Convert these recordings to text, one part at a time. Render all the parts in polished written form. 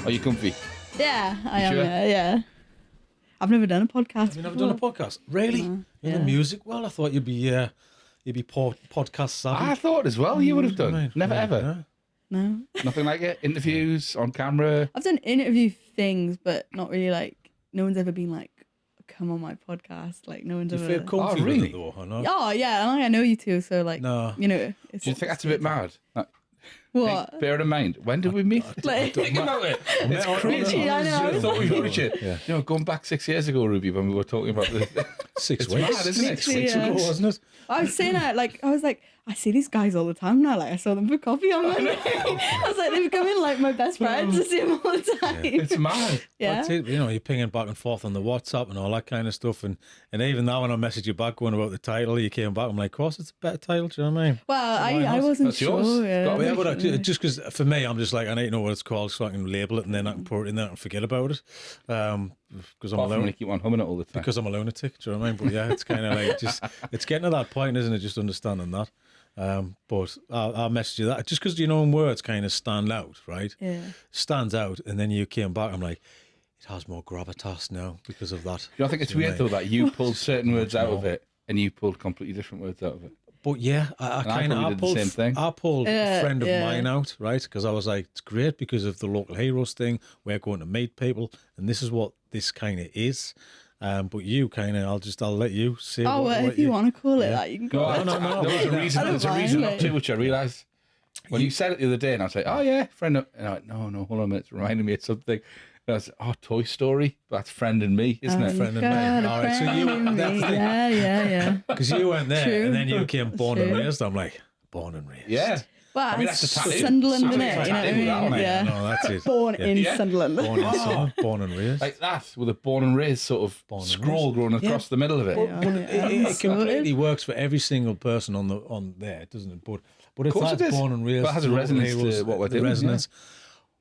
Are you comfy? Yeah, I am. sure? Yeah. I've never done a podcast. Have you never done a podcast? Really? In the music world, I thought you'd be podcast savvy. I thought as well you would have done. Right, Never yeah, ever. No. Nothing like it. Interviews on camera. I've done interview things, but not really like. No one's ever been like, "Come on my podcast." Like no one's Do you ever. feel comfy really? with it though, or not? Oh yeah, and I know you two, so like, No. you know. It's, Do you think that's a bit mad? What? Bear in mind, when did we meet? Like, Think about it. It's Literally, crazy. I know. I thought we knew each other. Yeah. You know, going back 6 years ago, Ruby, when we were talking about this. 6 It's weeks. mad, isn't it? 6 weeks ago, wasn't it? I was saying that, like, I was like, I see these guys all the time now. Like, I saw them for coffee on Monday. I was like, they've become like my best friends. I see them all the time. It's mad. Yeah. That's it. You know, you're pinging back and forth on the WhatsApp and all that kind of stuff. And even now, when I messaged you back going about the title, you came back. I'm like, of course, it's a better title. Do you know what I mean? Well, Why I not? wasn't That's yours. sure. Yeah. Got But yeah, but just because for me, I'm just like, I need to know what it's called so I can label it and then I can put it in there and forget about it. Because I'm Apart from when you alone. keep on humming it all the time. Because I'm a lunatic, do you know what I mean? But yeah, it's kind of like it's getting to that point, isn't it? Just understanding that. But I'll message you that just because, you know, when words kind of stand out, right? Yeah. Stands out, and then you came back. I'm like, it has more gravitas now because of that. You don't think it's Do you know weird, what I though, that you pulled certain words out of it and you pulled completely different words out of it? But yeah, I kind probably of did the pulled same thing. I pulled a friend of yeah. mine out, right? Because I was like, it's great because of the local heroes thing. We're going to meet people, and this is what this kind of is. But you kind of, I'll let you say. Oh, well, if you want to call it that, you can call it. No. There was a reason. I don't There's a reason mind, not to, which I realised. When you said it the other day, and I was like, oh, yeah, friend of... And I went, no, hold on a minute, it's reminding me of something. And I was like, oh, Toy Story? That's Friend and Me, isn't it? friend and God, me. a All right, so friend you- and that's me. the thing. Yeah. Because you went there, True. and then you came born and True. raised. I'm like, born and raised. Yeah. Well, I mean, that's a tattoo. Sunderland, Sounds isn't like it? a You know tattoo, that what I one, mean? eh? Yeah. No, that's it. Born in Yeah. Sunderland. Born in Sun, born and raised. Like that, with a born and raised sort of Born and scroll raised. growing across the middle of it. But it completely works for every single person on there, doesn't it? But if course that's it does. born and raised, But it has a local resonance to heroes, what we're the doing, resonance.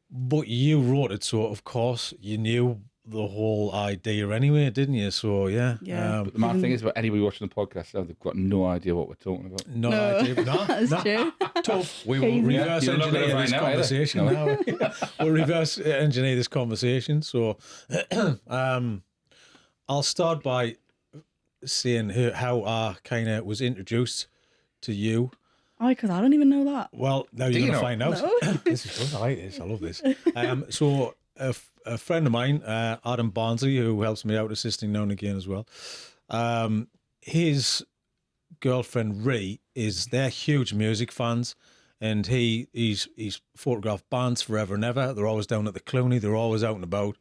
But you wrote it, so of course you knew the whole idea anyway, didn't you? So yeah, Yeah. But the mad thing is, about anybody watching the podcast now, they've got no idea what we're talking about. no No, idea. that's true. Tough. We will Crazy. reverse You're not engineer gonna this find out, conversation now. We'll reverse engineer this conversation. So I'll start by saying how I kind of was introduced to you. Oh, because I don't even know that. Well, now you're you going to know? find out. This is good. I like this. I love this. So a friend of mine, Adam Barnsley, who helps me out assisting now and again as well, his girlfriend Ree they're huge music fans, and he's photographed bands forever and ever. They're always down at the Clooney. They're always out and about.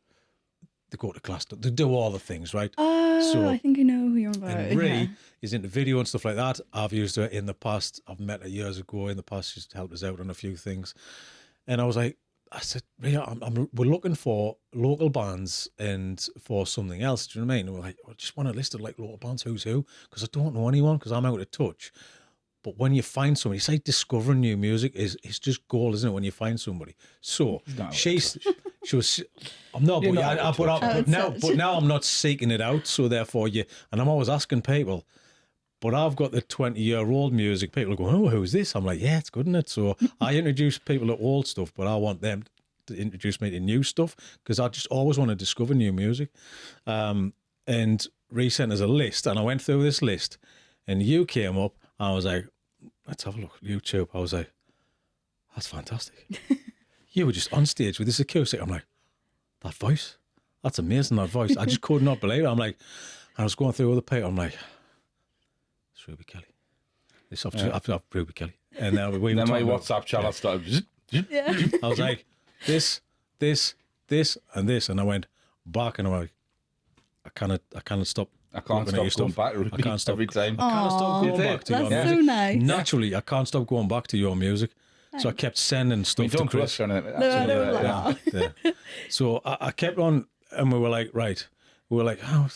They go to class. They do all the things, right? Oh, So- I think I know who you're on about. And Ree Yeah. is into video and stuff like that. I've used her in the past. I've met her years ago in the past. She's helped us out on a few things. And I said, Ree, we're looking for local bands and for something else. Do you know what I mean? And we're like, I just want a list of like local bands, who's who, because I don't know anyone because I'm out of touch. But when you find somebody, it's like discovering new music. It's just gold, isn't it? When you find somebody. So she was. I'm not, You're but, not out of touch. but now I'm not seeking it out. So therefore, and I'm always asking people. But I've got the 20-year-old music. People are going, oh, who's this? I'm like, yeah, it's good, isn't it? So I introduce people to old stuff, but I want them to introduce me to new stuff because I just always want to discover new music. And Ree sent us a list, and I went through this list, and you came up, and I was like, let's have a look at YouTube. I was like, that's fantastic. You were just on stage with this acoustic. I'm like, that voice, that's amazing, that voice. I just could not believe it. I'm like, I was going through other people. I'm like, it's Ruby Kelly. It's off Ruby Kelly. And now we And were then my talking about- WhatsApp channel started. Yeah. I was like, this, and this. And I went back and I'm like, I cannot stop. I can't looking at stop your going stuff. back Ruby, I can't stop every time. I can't stop going back to your That's music. so nice. Naturally, I can't stop going back to your music. So I kept sending We stuff to don't Chris. crush on it. No, I don't like that. Yeah. So I kept on, and we were like, right. We were like, oh,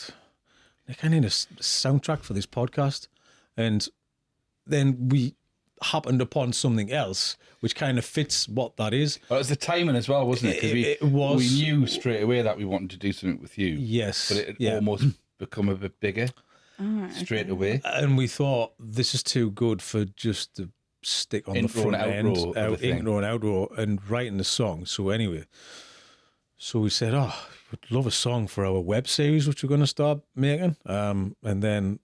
I need a soundtrack for this podcast. And then we happened upon something else, which kind of fits what that is. Well, it was the timing as well, wasn't it? Because It was. we knew straight away that we wanted to do something with you. Yes. But it had yeah. almost become a bit bigger straight away. And we thought, this is too good for just to stick on Intro the front and end, outro of a thing. intro and outro, and writing the song. So anyway, So we said, oh, we'd love a song for our web series, which we're going to start making. And then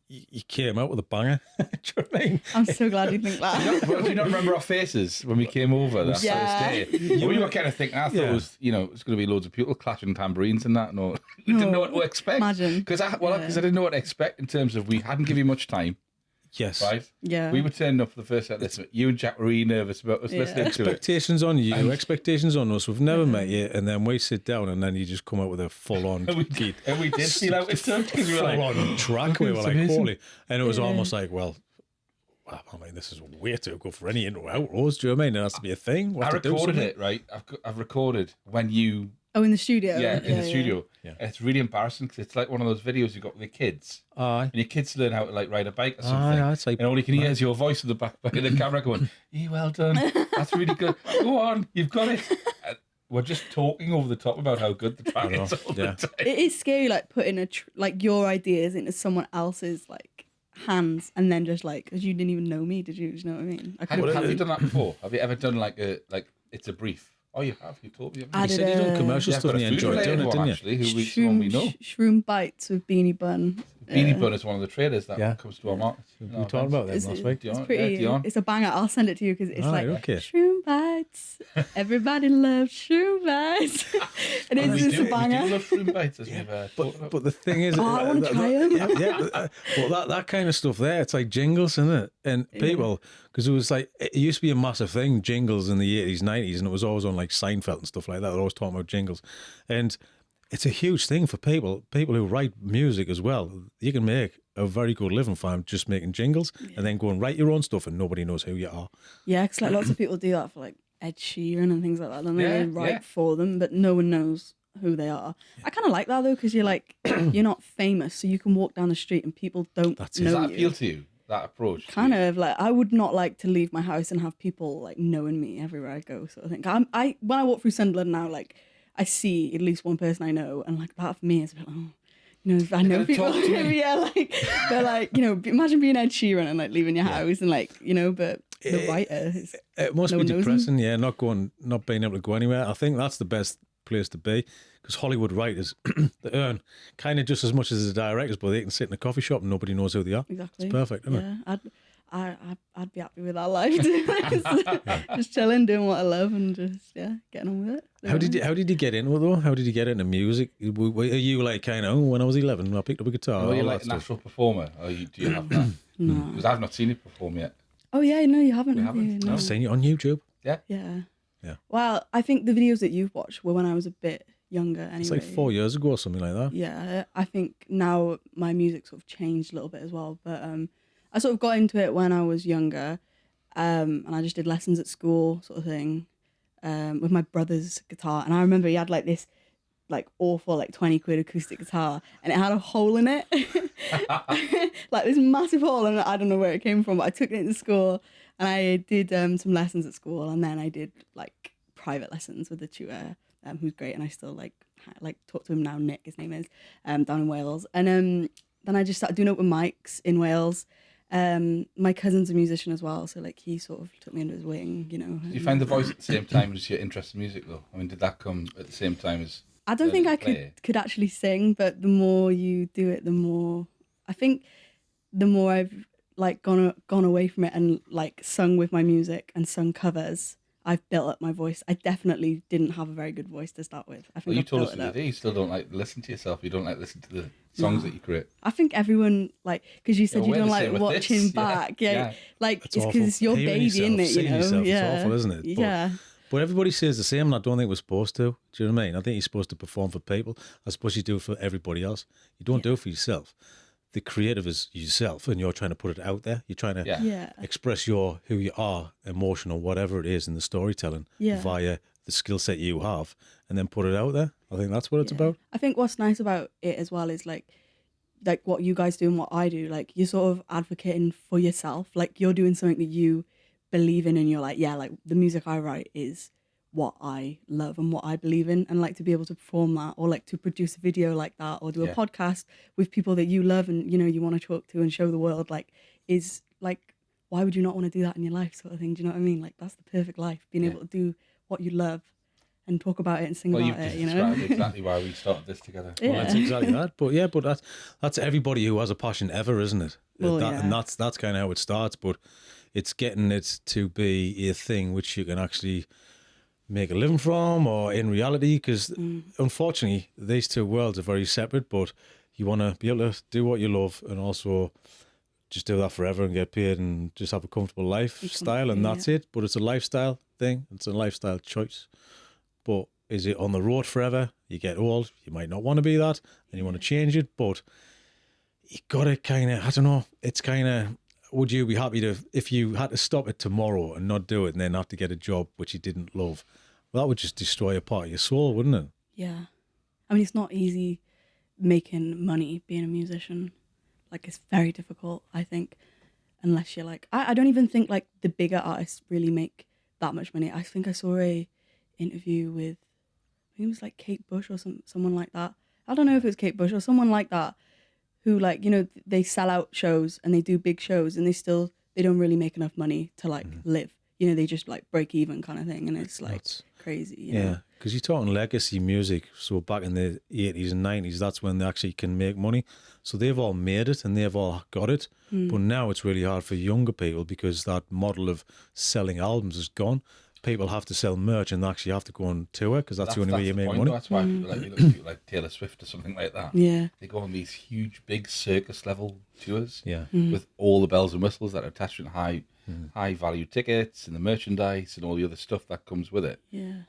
you came out with a banger. Do you know what I mean? I'm so glad you think that. Do you not remember our faces when we came over that Yeah. first day? We were kind of thinking, I thought it was, it's going to be loads of people clashing tambourines and that. No, we didn't know what to expect. Imagine. Because I didn't know what to expect in terms of we hadn't given you much time, Yes. right? Yeah. We were turning up for the first set. Listen, you and Jack were really nervous about us listening to it. Expectations on you, expectations on us. We've never met you, and then we sit down, and then you just come out with a full-on gig. And we did feel out of touch because we were like, full-on track. We were It's like, amazing. holy. And it was almost like, well, I mean, this is way too good for any intro outros. Do you know what I mean? It has to be a thing. We'll I have to do recorded something. it, right? I've recorded when you, Oh, in the studio. in the studio. Yeah. It's really embarrassing because it's like one of those videos you got with your kids. Aye. And your kids learn how to like ride a bike or something. Aye, it's like, And all you can hear is your voice in the back of the camera going, "Yeah, well done. That's really good. Go on, you've got it." And we're just talking over the top about how good the track is all yeah. the time. It is scary, like putting like your ideas into someone else's like hands, and then just like, because you didn't even know me, did you? Do you know what I mean? I Have you done that before? Have you ever done like it's a brief? Oh, you have. You told me. I You did said you done commercial Yeah, stuff but and a you enjoyed food-related doing it, one, didn't you? actually, who we, someone we know. Shroom bites with beanie bun. Beanie Bun is one of the traders that Yeah. comes to our market. We were talking about them It's, last week. it's Dion, pretty. yeah, Dion. It's a banger. I'll send it to you because it's Right, like okay. shroom bites. Everybody loves shroom bites. And We it's just do a banger. love shroom bites, as we've talked about. But the thing is, Oh, I wanna try 'em. Well, that kind of stuff there, it's like jingles, isn't it? And people, because it was like, it used to be a massive thing, jingles in the 80s, 90s, and it was always on like Seinfeld and stuff like that. They're always talking about jingles. And it's a huge thing for people who write music as well. You can make a very good living from just making jingles and then go and write your own stuff and nobody knows who you are. Yeah, because like lots of people do that for like Ed Sheeran and things like that. And Yeah, they write yeah. for them, but no one knows who they are. I kind of like that though, because you're like, you're not famous, so you can walk down the street and people don't That's it. Does know that you. appeal to you, that approach? Kind of like, I would not like to leave my house and have people like knowing me everywhere I go, sort of thing. When I walk through Sunderland now, like I see at least one person I know, and like that for me is a bit like, oh, you know, I know gonna people. talk to me. Yeah, like they're like, you know, imagine being Ed Sheeran and like leaving your house and like, you know, but the writer is. It must No be one knows depressing, yeah, not being able to go anywhere. I think that's the best place to be because Hollywood writers, they earn kind of just as much as the directors, but they can sit in a coffee shop and nobody knows who they are. Exactly. It's perfect, isn't it? Yeah, I'd be happy with that life. Just chilling, doing what I love, and just getting on with it. How did you get into it though? How did you get into music? Are you like kind of when I was 11, I picked up a guitar? Are you all like that a stuff? natural performer? Or do you have that? No. Because I've not seen you perform yet. Oh yeah, no, you haven't. We have you? haven't, No. I've seen you on YouTube. Yeah. Yeah. Well, I think the videos that you've watched were when I was a bit younger. Anyway. It's like 4 years ago or something like that. Yeah, I think now my music sort of changed a little bit as well. But I sort of got into it when I was younger, and I just did lessons at school, sort of thing, with my brother's guitar. And I remember he had like this, like awful, like 20 quid acoustic guitar, and it had a hole in it, like this massive hole, and I don't know where it came from. But I took it into school, and I did some lessons at school, and then I did like private lessons with the tutor, who's great, and I still like talk to him now. Nick, his name is, down in Wales, and then I just started doing open mics in Wales. My cousin's a musician as well, so like he sort of took me under his wing, you know. Did you find the voice at the same time as your interest in music, though? I mean, did that come at the same time as? I don't think I play? could actually sing, but the more you do it, the more I think the more I've like gone away from it and like sung with my music and sung covers, I've built up my voice. I definitely didn't have a very good voice to start with. I think Well, you I've told built us it the other up. day you still don't like listen to yourself. You don't like listen to the songs that you create. I think everyone like because you said Yeah, you we're don't the like same with watching this. Yeah, back. Yeah, yeah. like It's it's awful. because it's your Hearing baby, isn't yourself, it? You seeing know, yourself, yeah, it's awful, isn't it? But- Yeah. But everybody says the same, and I don't think we're supposed to. Do you know what I mean? I think you're supposed to perform for people. I suppose you do it for everybody else. You don't do it for yourself. The creative is yourself, and you're trying to put it out there. You're trying to Yeah. express who you are, emotional, whatever it is in the storytelling via the skill set you have, and then put it out there. I think that's what it's about. I think what's nice about it as well is like what you guys do and what I do. Like you're sort of advocating for yourself. Like you're doing something that you believe in, and you're like, yeah, like the music I write is what I love and what I believe in, and like to be able to perform that, or like to produce a video like that, or do a podcast with people that you love and you know you want to talk to and show the world, like is like, why would you not want to do that in your life, sort of thing? Do you know what I mean? Like that's the perfect life, being able to do what you love and talk about it and sing Well, about you've it. just described exactly why we started this together. Yeah. Well, that's exactly that. But yeah, but that's everybody who has a passion ever, isn't it? Well, And that's kind of how it starts. But it's getting it to be a thing which you can actually make a living from, or in reality, because unfortunately these two worlds are very separate. But you want to be able to do what you love and also just do that forever and get paid and just have a comfortable lifestyle, and that's it. But it's a lifestyle thing. It's a lifestyle choice. But is it on the road forever? You get old, you might not want to be that, and you want to change it. But you got to kind of, I don't know, it's kind of, would you be happy to, if you had to stop it tomorrow and not do it and then have to get a job which you didn't love? Well, that would just destroy a part of your soul, wouldn't it? Yeah. I mean, it's not easy making money being a musician. Like, it's very difficult, I think, unless you're like, I don't even think like the bigger artists really make that much money. I think I saw a interview with, I think it was like Kate Bush or someone like that. I don't know if it was Kate Bush or someone like that, who, like, you know, they sell out shows and they do big shows and they don't really make enough money to like live. You know, they just like break even kind of thing, and it's like crazy. You know? Because you're talking legacy music. So back in the 80s and 90s, that's when they actually can make money. So they've all made it and they've all got it. But now it's really hard for younger people because that model of selling albums is gone. People have to sell merch and they actually have to go on tour because that's the only way you make money. That's why people, like, you look at people like Taylor Swift or something like that. Yeah. They go on these huge, big circus level tours Yeah. with all the bells and whistles that are attached to high value tickets and the merchandise and all the other stuff that comes with it. Yeah.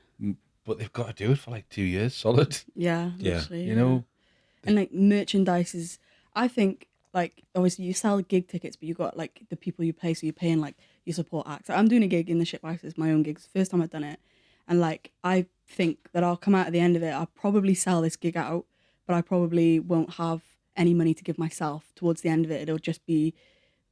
But they've got to do it for like 2 years solid. Yeah. Yeah. Literally, You know? And like merchandise is, I think, like, obviously you sell gig tickets, but you got like the people you play, so you're paying like your support acts. I'm doing a gig in the Ship Isis, my own gigs, first time I've done it, and like I think that I'll come out at the end of it, I'll probably sell this gig out, but I probably won't have any money to give myself towards the end of it. It'll just be,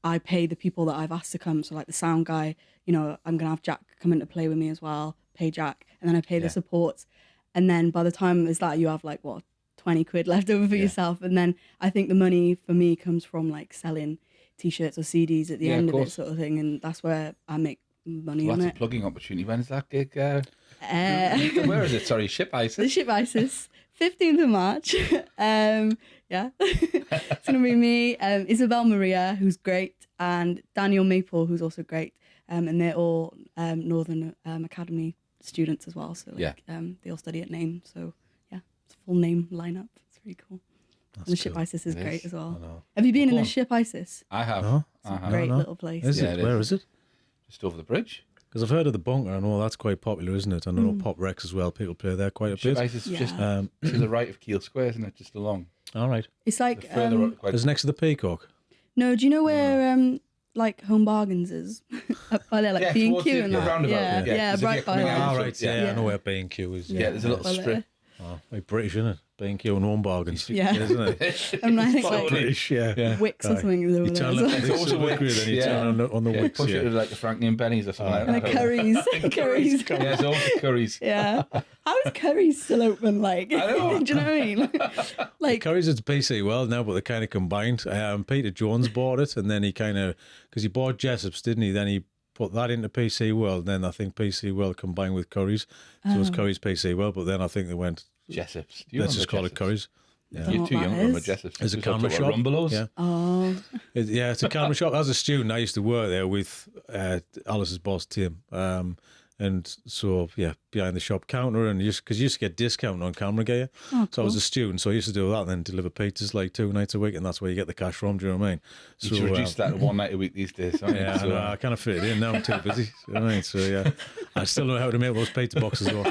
I pay the people that I've asked to come, so like the sound guy, you know, I'm gonna have Jack come in to play with me as well, pay Jack, and then I pay the supports, and then by the time there's that, you have like what, 20 quid left over for yourself. And then I think the money for me comes from like selling t-shirts or CDs at the end of it, sort of thing. And that's where I make money Well, on that's it. a plugging opportunity. When is that gig? Where is it? Sorry, Ship Isis. The Ship Isis, 15th of March. Yeah, it's going to be me, Isabel Maria, who's great, and Daniel Maple, who's also great. And they're all Northern Academy students as well. So like, they all study at NAME. So full name lineup. It's really cool. And the Ship Isis is great as well. Have you been in the Ship Isis? I have. No? Great little place. Is it? Where is it? Just over the bridge. Because I've heard of the Bunker. I know that's quite popular, isn't it? I know Pop Rex as well. People play there quite a Ship bit. Isis is just to the right of Keel Square, isn't it? Just along. All right. It's like Further up, quite. It's next to the Peacock. no. Do you know where like Home Bargains is? Up by there, like B&Q and that. roundabout. Yeah, As if right you're by coming there. out. All right. Yeah, I know where B&Q is. Yeah, there's a little strip. Oh, very British, isn't it? B&Q and Home Bargains. Yeah. Isn't it? And I think So like British, yeah. Wicks or something is over You there. turn as well. left, it's also Wicks, and you turn on the Wicks. Push it with like the Frankie and Benny's or something like And that. the Curries. Curries. Yeah, it's all the curries. Yeah. How is Curry's still open? Like, I know. do you know what I mean? Like, Curry's at PC World now, but they're kind of combined. Peter Jones bought it, and then he kind of, because he bought Jessop's, didn't he? Then he put that into PC World, and then I think PC World combined with Curry's. So it's Curry's PC World, but then I think they went, Jessop's. let's just call it Curry's. Yeah. You're what too that young to remember is? Jessop's. It's a We talked camera about shop. Rumbelows. Yeah. oh, It's a camera shop. As a student, I used to work there with Alice's boss, Tim. And so, behind the shop counter, and because you used to get discount on camera gear. Oh, So I was a student, so I used to do that and then deliver pizzas like 2 nights a week, and that's where you get the cash from, do you know what I mean? You So, should reduce that to one night a week these days. Don't you? yeah, So, I kind of fit it in now. I'm too busy. You know what I mean? So, yeah. I still know how to make those pizza boxes, though.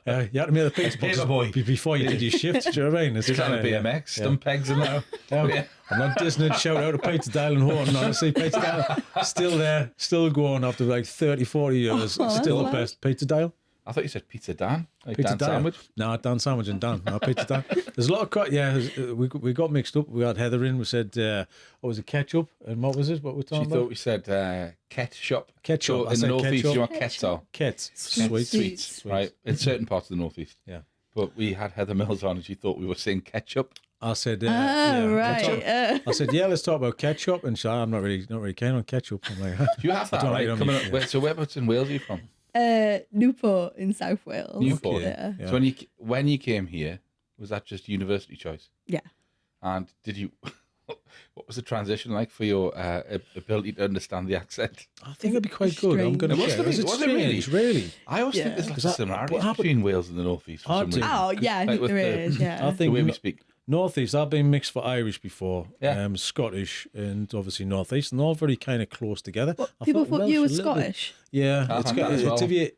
You had to make the pizza boxes Paper boy. before you did your shift, do you know what I mean? It's Just kinda, had a BMX, stump pegs and that. Yeah. I'm not dissing it. Shout out to Pizza Dial and Horton. Honestly, Pizza Dial still there, still going after like 30, 40 years. Still the best. Pizza Dial. I thought you said Pizza Dan. Like Pizza Dan Dial. Sandwich. No, Dan Sandwich and Dan. No, Pizza Dial. There's a lot of we got mixed up. We had Heather in. We said, what was it, ketchup? And what was it? What we're She talking thought about? we said ketchup. Ketchup. So I in the said northeast, ketchup. you want ketchup. Kets. Sweets. Sweets. Right? In certain parts of the northeast. Yeah. But we had Heather Mills on and she thought we were saying ketchup. I said, right. ketchup. I said, let's talk about ketchup. And she, I'm not really keen on ketchup. I'm like, Do you have that, don't right? like it on Coming me. up, so whereabouts in Wales are you from? Newport in South Wales. Newport. Yeah. Yeah. So when you came here, was that just university choice? Yeah. And did you? What was the transition like for your ability to understand the accent? I think it'd be quite good. I'm going to It say. must have been, Was was it really? strange, really? I always think Yeah. there's like Is that- similarities what happened- between Wales and the North East for I some think- reason. Oh yeah, I Like think with there the- is. Yeah. I The think way we speak. Northeast, I've been mixed for Irish before, Yeah. Scottish, and obviously Northeast, and all very kind of close together. What, I people thought thought you were Welsh a little bit- Scottish. Yeah, I it's think that as well.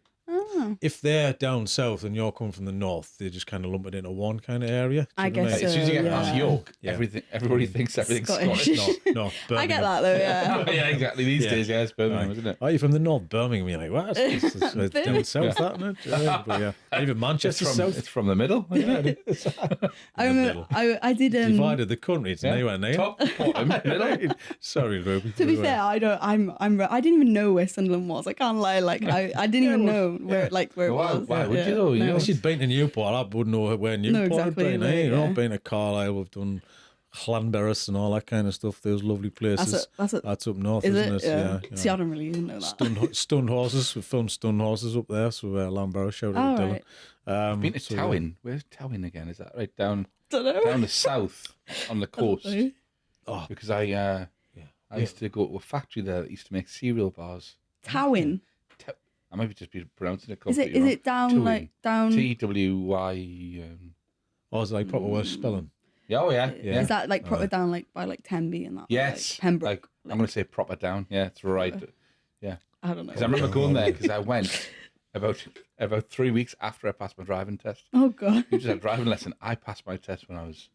Oh. if they're down south and you're coming from the north, they just kind of lump it into one kind of area. Do you I know what guess mean? As soon as you get So, past yeah. York, Yeah. everybody thinks everything's Scottish. Scottish. No, I Birmingham. get that though. Yeah. Yeah, exactly. These Yeah. days, yeah, it's Birmingham, Right. isn't it? Are you from the north, Birmingham? You're like, what? It's down south, that, isn't it? Yeah, but yeah. Even Manchester south. It's from the middle. Yeah. I remember I did Divided the country. It's nowhere near. Top, bottom, middle. Sorry, Ruby. To be fair, I didn't even know where Sunderland was. I can't lie. Like I didn't even know where it Why- was. why would Yeah. you though? You No. know, Unless you'd been to Newport, I wouldn't know where Newport exactly, had been. You know, yeah. been to Carlisle, we've done Llanberis and all that kind of stuff. Those lovely places. That's up north, is isn't it? it? Yeah. Yeah. See, I don't really even know that. Stunned horses. We filmed Stunned Horses up there, so Llanberis, shout out to All Dylan. right. I've been to so, Towyn. Where's Towyn again? Is that right down Don't know. down the south on the coast? Oh, Because I used to go to a factory there that used to make cereal bars. Towyn. I might just be pronouncing it Is completely it wrong. down Towyn. like down? TWY. oh, is it like proper Welsh spelling? Yeah, oh yeah, Yeah. yeah. Is that like proper down like by like Tenby and that? Yes, Like Pembroke. like I'm going to say proper down. Yeah, it's right. I don't know. Because I remember going there because I went about 3 weeks after I passed my driving test. Oh god. You just had a driving lesson. I passed my test when I was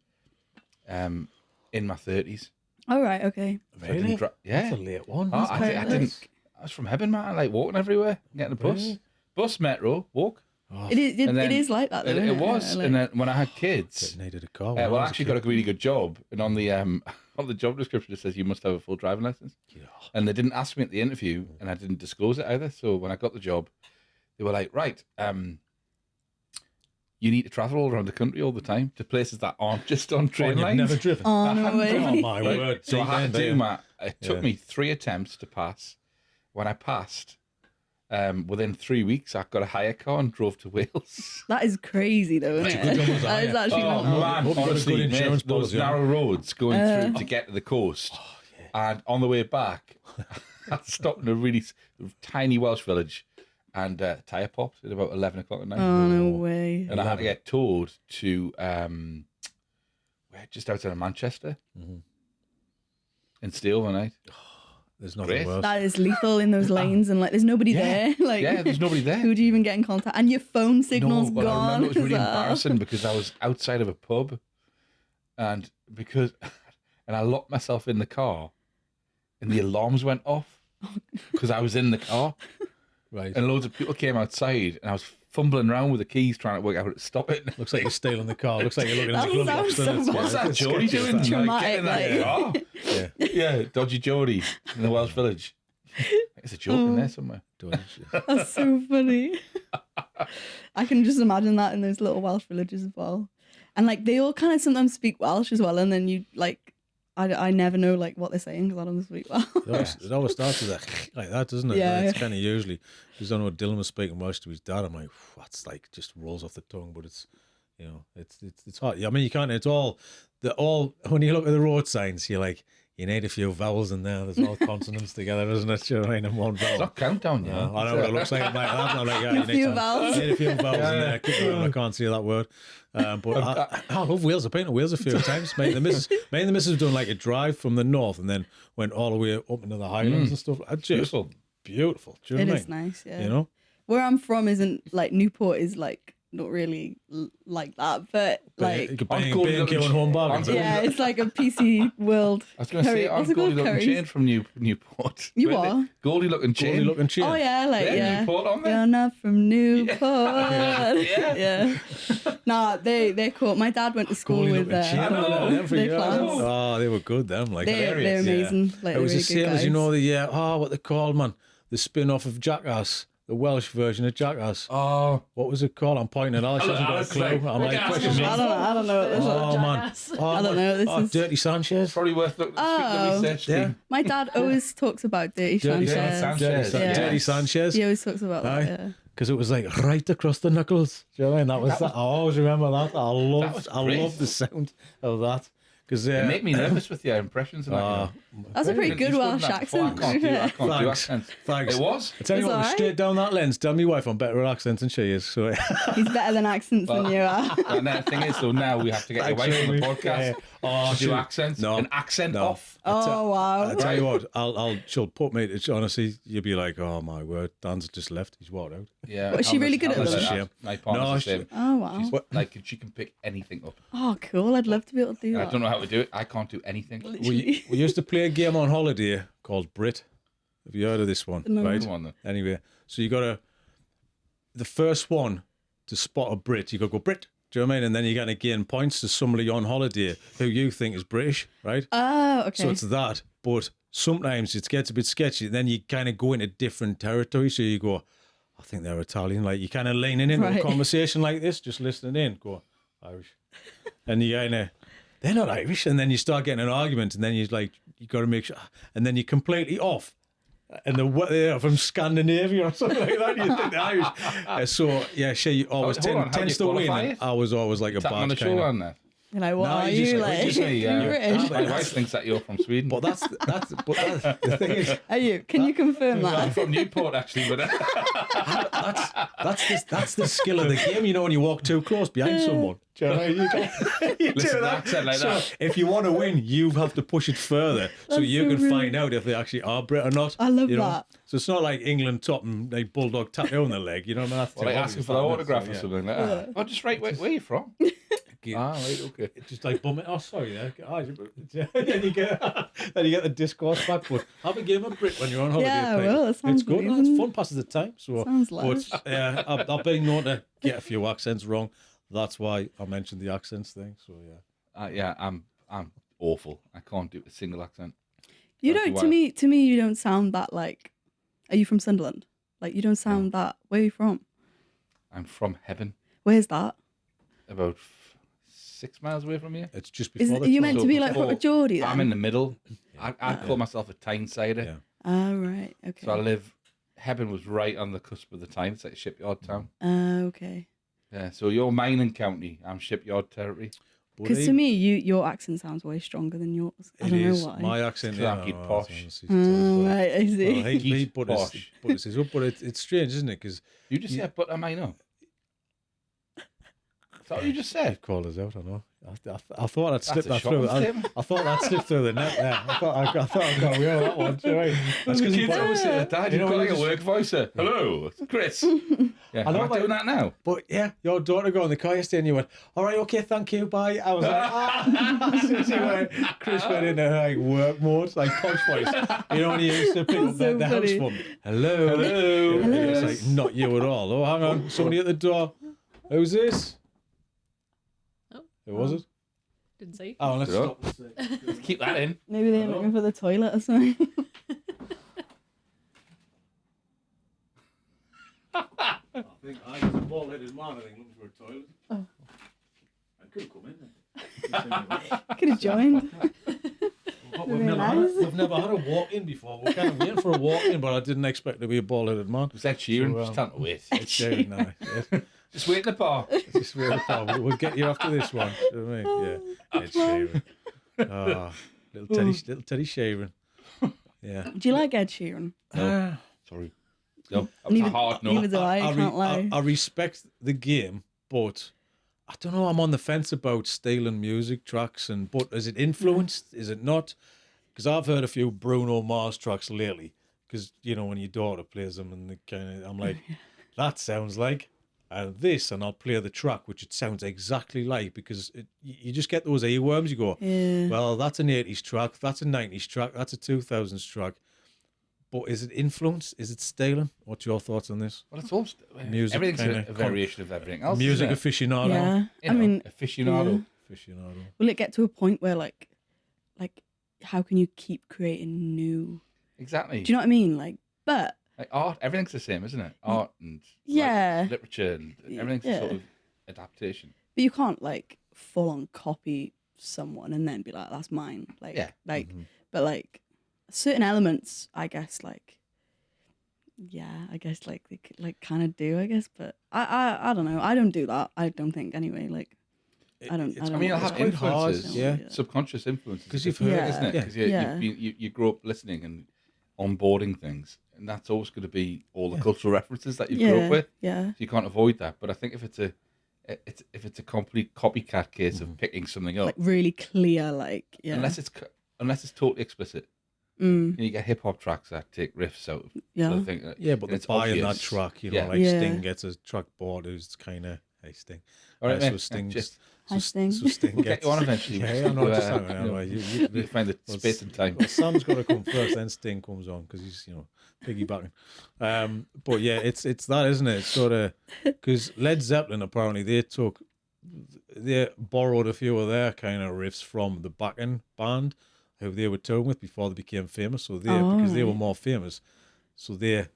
in my 30s. All right. Okay. So I didn't yeah. That's a late one. Oh, quite I nice. didn't. I was from Hebburn, man. I like walking everywhere, getting a bus, Really? bus, metro, walk. Oh, It is. And then- It is like that. Though, It, isn't it was, Yeah, and like- then when I had kids, needed a car. well, I actually got a really good job, and on the on the job description it says you must have a full driving license. Yeah. And they didn't ask me at the interview, and I didn't disclose it either. So when I got the job, they were like, "Right, you need to travel all around the country all the time to places that aren't just on train You've lines." never driven. Oh I no hadn't way. done Oh my Right? word! So I had to do my. It took Yeah. me 3 attempts to pass. When I passed, within 3 weeks, I got a hire car and drove to Wales. That is crazy though, isn't That's a it? good job, was That is that? actually Oh mental. man, Hope you got a honestly, good mate, insurance those policy, yeah. narrow roads going through to get to the coast, and on the way back, I stopped in a really tiny Welsh village, and tyre popped at about 11 o'clock at night, Oh no way. and I had to get towed to just outside of Manchester, in stay overnight. There's nothing Great. worse. That is lethal in those lanes, and like there's nobody there. Like Yeah, there's nobody there. Who do you even get in contact? And your phone signal's no, but I gone. remember it was really as well. embarrassing because I was outside of a pub, and I locked myself in the car, and the alarms went off because I was in the car, Right. and loads of people came outside, and I was fumbling around with the keys trying to work out how to stop it. Looks like you're stealing the car. Looks like you're looking That at the glove sounds box. doesn't so it? What's that It's Geordie sketchy, doing? isn't it? Like, get in that car. Yeah. Yeah, dodgy Geordie in the Welsh village. There's a joke in there somewhere. That's so funny. I can just imagine that in those little Welsh villages as well. And like they all kind of sometimes speak Welsh as well, and then you like, I never know like what they're saying because I don't speak Welsh. It always starts with like that, doesn't it? Yeah. It's kind of usually, because I know Dylan was speaking Welsh to his dad. I'm like, that's like just rolls off the tongue, but it's, you know, it's hard. I mean, you can't. It's all when you look at the road signs, you're like, you need a few vowels in there. There's all consonants together, isn't it? You know what I mean? In one It's vowel. not countdown, you I know. know what it looks like. I'm like, I'm like, yeah, A few vowels. You need a few vowels in Yeah. there. Keep going, I can't see that word. But I love Wales. I've been to Wales a few times. Me and the missus have done like a drive from the north and then went all the way up into the Highlands and stuff. Just Beautiful. beautiful. Do you It know what I is mean? nice, yeah. You know? Where I'm from isn't like Newport is like not really like that, but like You could On bang, Goldie bang, Looking killing home bargains. on- yeah, it's like a PC world. I was going to say, Curry- I'm what's it Goldie called? Looking Curries? Chain from Newport. You Really? are? Goldie Looking Chain. Goldie looking chain. Oh yeah, like yeah. Newport on there. You're not from Newport. Yeah. Yeah. Nah, they're cool. My dad went to school Goldie with looking chain. I know. their class. Oh, they were good, them. Like They're hilarious, amazing. Like it was they're the really same good as, you guys. know, what they called, man, the spin off of Jackass. the Welsh version of Jackass. Oh, What was it called? I'm pointing at Alice. She hasn't got a Alice, clue. like, I'm like, yeah, question I don't know what this is. Oh, man. Jackass. Oh, I don't know what this oh, is. Dirty Sanchez. probably worth looking. Oh. Speak the research Yeah. team. My dad always talks about Dirty Dirty Sanchez. Sanchez. Yeah. Dirty Sanchez. He always talks about that. Aye. Yeah. Because it was like right across the knuckles. Do you know what I mean? That was that. I always remember that. I was great. love the sound of that. Because You make me nervous with your impressions and that. You know. That's a pretty good You've done Welsh that before. accent. I can't do Thanks. accents. Thanks. It was. I tell you It's what, alright. straight down that lens. Tell me wife I'm better at accents than she is. So He's better than accents than you are. And the thing is, so now we have to get your wife on the podcast Yeah. Oh, to do she- accents. No. An accent No. off. Oh, wow. I tell you what, she'll put me. It's honestly, you'll be like, oh my word, Dan's just left. He's walked out. Yeah. But is she really good at Hannah's them? like Shame. that. My partner's No, the she- same. Oh, wow. She's like, she can pick anything up. Oh, cool. I'd love to be able to do I that. don't know how to do it. I can't do anything. We used to play a game on holiday called Brit. Have you heard of this one? No. Right. Come on then. Anyway, so you got to the first one to spot a Brit. You got to go Brit. Do you know what I mean? And then you're going to gain points to somebody on holiday who you think is British, right? Oh, okay. So it's that, but sometimes it gets a bit sketchy. And then you kind of go into different territory. So you go, I think they're Italian. Like you kind of leaning into a Right. conversation like this, just listening in. Go Irish, and you kind of they're not Irish. And then you start getting an argument, and then you got to make sure, and then you're completely off. And they're from Scandinavia or something like that. You think they're Irish. So yeah, she always Hold on, how do tends you to win. qualify And it? I was always like a Tap on bad the kind shoulder of. on that. You're like, what No, are you just- you? you Like, just say, you're British. My wife thinks that you're from Sweden. But that's the thing is. Are you? Can you confirm I'm that? from Newport, actually, but That's the skill of the game, you know, when you walk too close behind someone. Do you know what I mean? You Listen do to that. accent like So that. if you want to win, you have to push it further so That's you so can rude. find out if they actually are Brit or not. I love you know? that. So it's not like England top and like bulldog tattoo on the leg. You know what I mean? That's Well, too like obvious, asking for the that, autograph so, or yeah. something like that. Oh, just right, where are you from? Ah, right, okay. Just like bum it. Oh, sorry, there. Then you get the discourse back. But have a game of Brit when you're on holiday. Yeah, I Pete. will. It It's sounds good. amazing. It's fun. Passes the time. So, Sounds lush. but I've been known to get a few accents wrong. That's why I mentioned the accents thing. So yeah. Yeah, I'm awful. I can't do a single accent. You That's don't. why- To me, you don't sound that like. Are you from Sunderland? Like you don't sound that. Where are you from? I'm from heaven, Where's that? about 6 miles away from here. It's just Is before are you the meant So to be like before- Geordie then? I'm in the middle. I'd call myself a Tynesider. Yeah. Oh right. Okay. So I live. Heaven was right on the cusp of the Tyne. It's like a shipyard town. Okay. Yeah. So you're mining county. I'm shipyard territory. Because to me, your accent sounds way stronger than yours. I It don't is know why. my accent. So I'm keep posh. Right, I see. Well, he Keep put posh. his up, but it's strange, isn't it? Because You just said, but am I not? Is that what you just said? called us out. I know. I thought I'd slip a that shot through. on Tim. I thought I'd slip through the net there. I thought I got away with that one. Do you know what I mean? That's because Kids always say that, Dad, You you've know got when like you a work voice. Hello, it's Chris. Yeah, I know, I'm not doing that now. But yeah, your daughter got in the car yesterday and you went, all right, okay, thank you, bye. I was like, as soon as he went, Chris went into like work mode, like posh voice. You know when you used to pick up So the house funny. phone. Hello. Hello. Yeah, it's like, not you at all. Oh, hang on, somebody at the door. Who's this? Oh, Who was it? didn't see. Oh, let's Sure. stop. Let's keep that in. Maybe they're looking for the toilet or something. I think I was a bald-headed man, I think, looking for a toilet. Oh. I could have come in. Could have joined. But Very nice. we've never had a walk-in before. We're kind of waiting for a walk-in, but I didn't expect to be a bald-headed man. Was that Sheeran? So, Just can't wait. It's Sharon now. Yeah. Just wait in the bar. Just wait a while. We'll get you after this one. Do you know what I mean? Yeah. It's Sharon. Oh, little Teddy Sharon. Yeah. Do you like Ed Sheeran? No, sorry. No, that was Neither- a hard no. neither do I can't lie. I respect the game, but I don't know. I'm on the fence about stealing music tracks, but is it influenced? Is it not? Because I've heard a few Bruno Mars tracks lately. Because you know when your daughter plays them, and I'm like, that sounds like this, and I'll play the track, which it sounds exactly like. Because you just get those earworms. You go, Yeah. well, that's an 80s track, that's a 90s track, that's a 2000s track. But is it influence? Is it stealing? What's your thoughts on this? Well, it's all Music everything's kinda a variation of everything else. Music isn't it? aficionado. Yeah. You I know, mean, aficionado. Aficionado. will it get to a point where like, how can you keep creating new? Exactly. Do you know what I mean? Like, but Like art, everything's the same, isn't it? Art and Yeah. literature and everything's a sort of adaptation. But you can't like full on copy someone and then be like, that's mine. Like, Yeah. but like certain elements, I guess, like, yeah, I guess like they could, like kind of do, I guess. But I don't know. I don't do that. I don't think anyway. Like, I don't. I mean, you'll have quite hard, influences, yeah. subconscious influences. Because you've different, heard, isn't it? yeah. Because Yeah. you grow up listening and onboarding things, and that's always going to be all the cultural references that you grew up with. Yeah. So you can't avoid that. But I think if it's a complete copycat case of picking something up, Like really clear, like unless it's totally explicit. Mm. You get hip hop tracks that take riffs out of Yeah. other things. Yeah, but it's they're buying that obvious. track, you know, Yeah. like Yeah. Sting gets a track board who's kind of, hey, Sting. All right, So mate. Sting, Just Hi, Sting. So Sting we'll gets... get you on eventually. Yeah, I know, just hang on. You know, Anyway, you find the space and time. Well, Sam's got to come first, then Sting comes on because he's, you know, piggybacking. But yeah, it's that, isn't it? It's sort of because Led Zeppelin apparently they borrowed a few of their kind of riffs from the backing band who they were touring with before they became famous. So because they were more famous, so they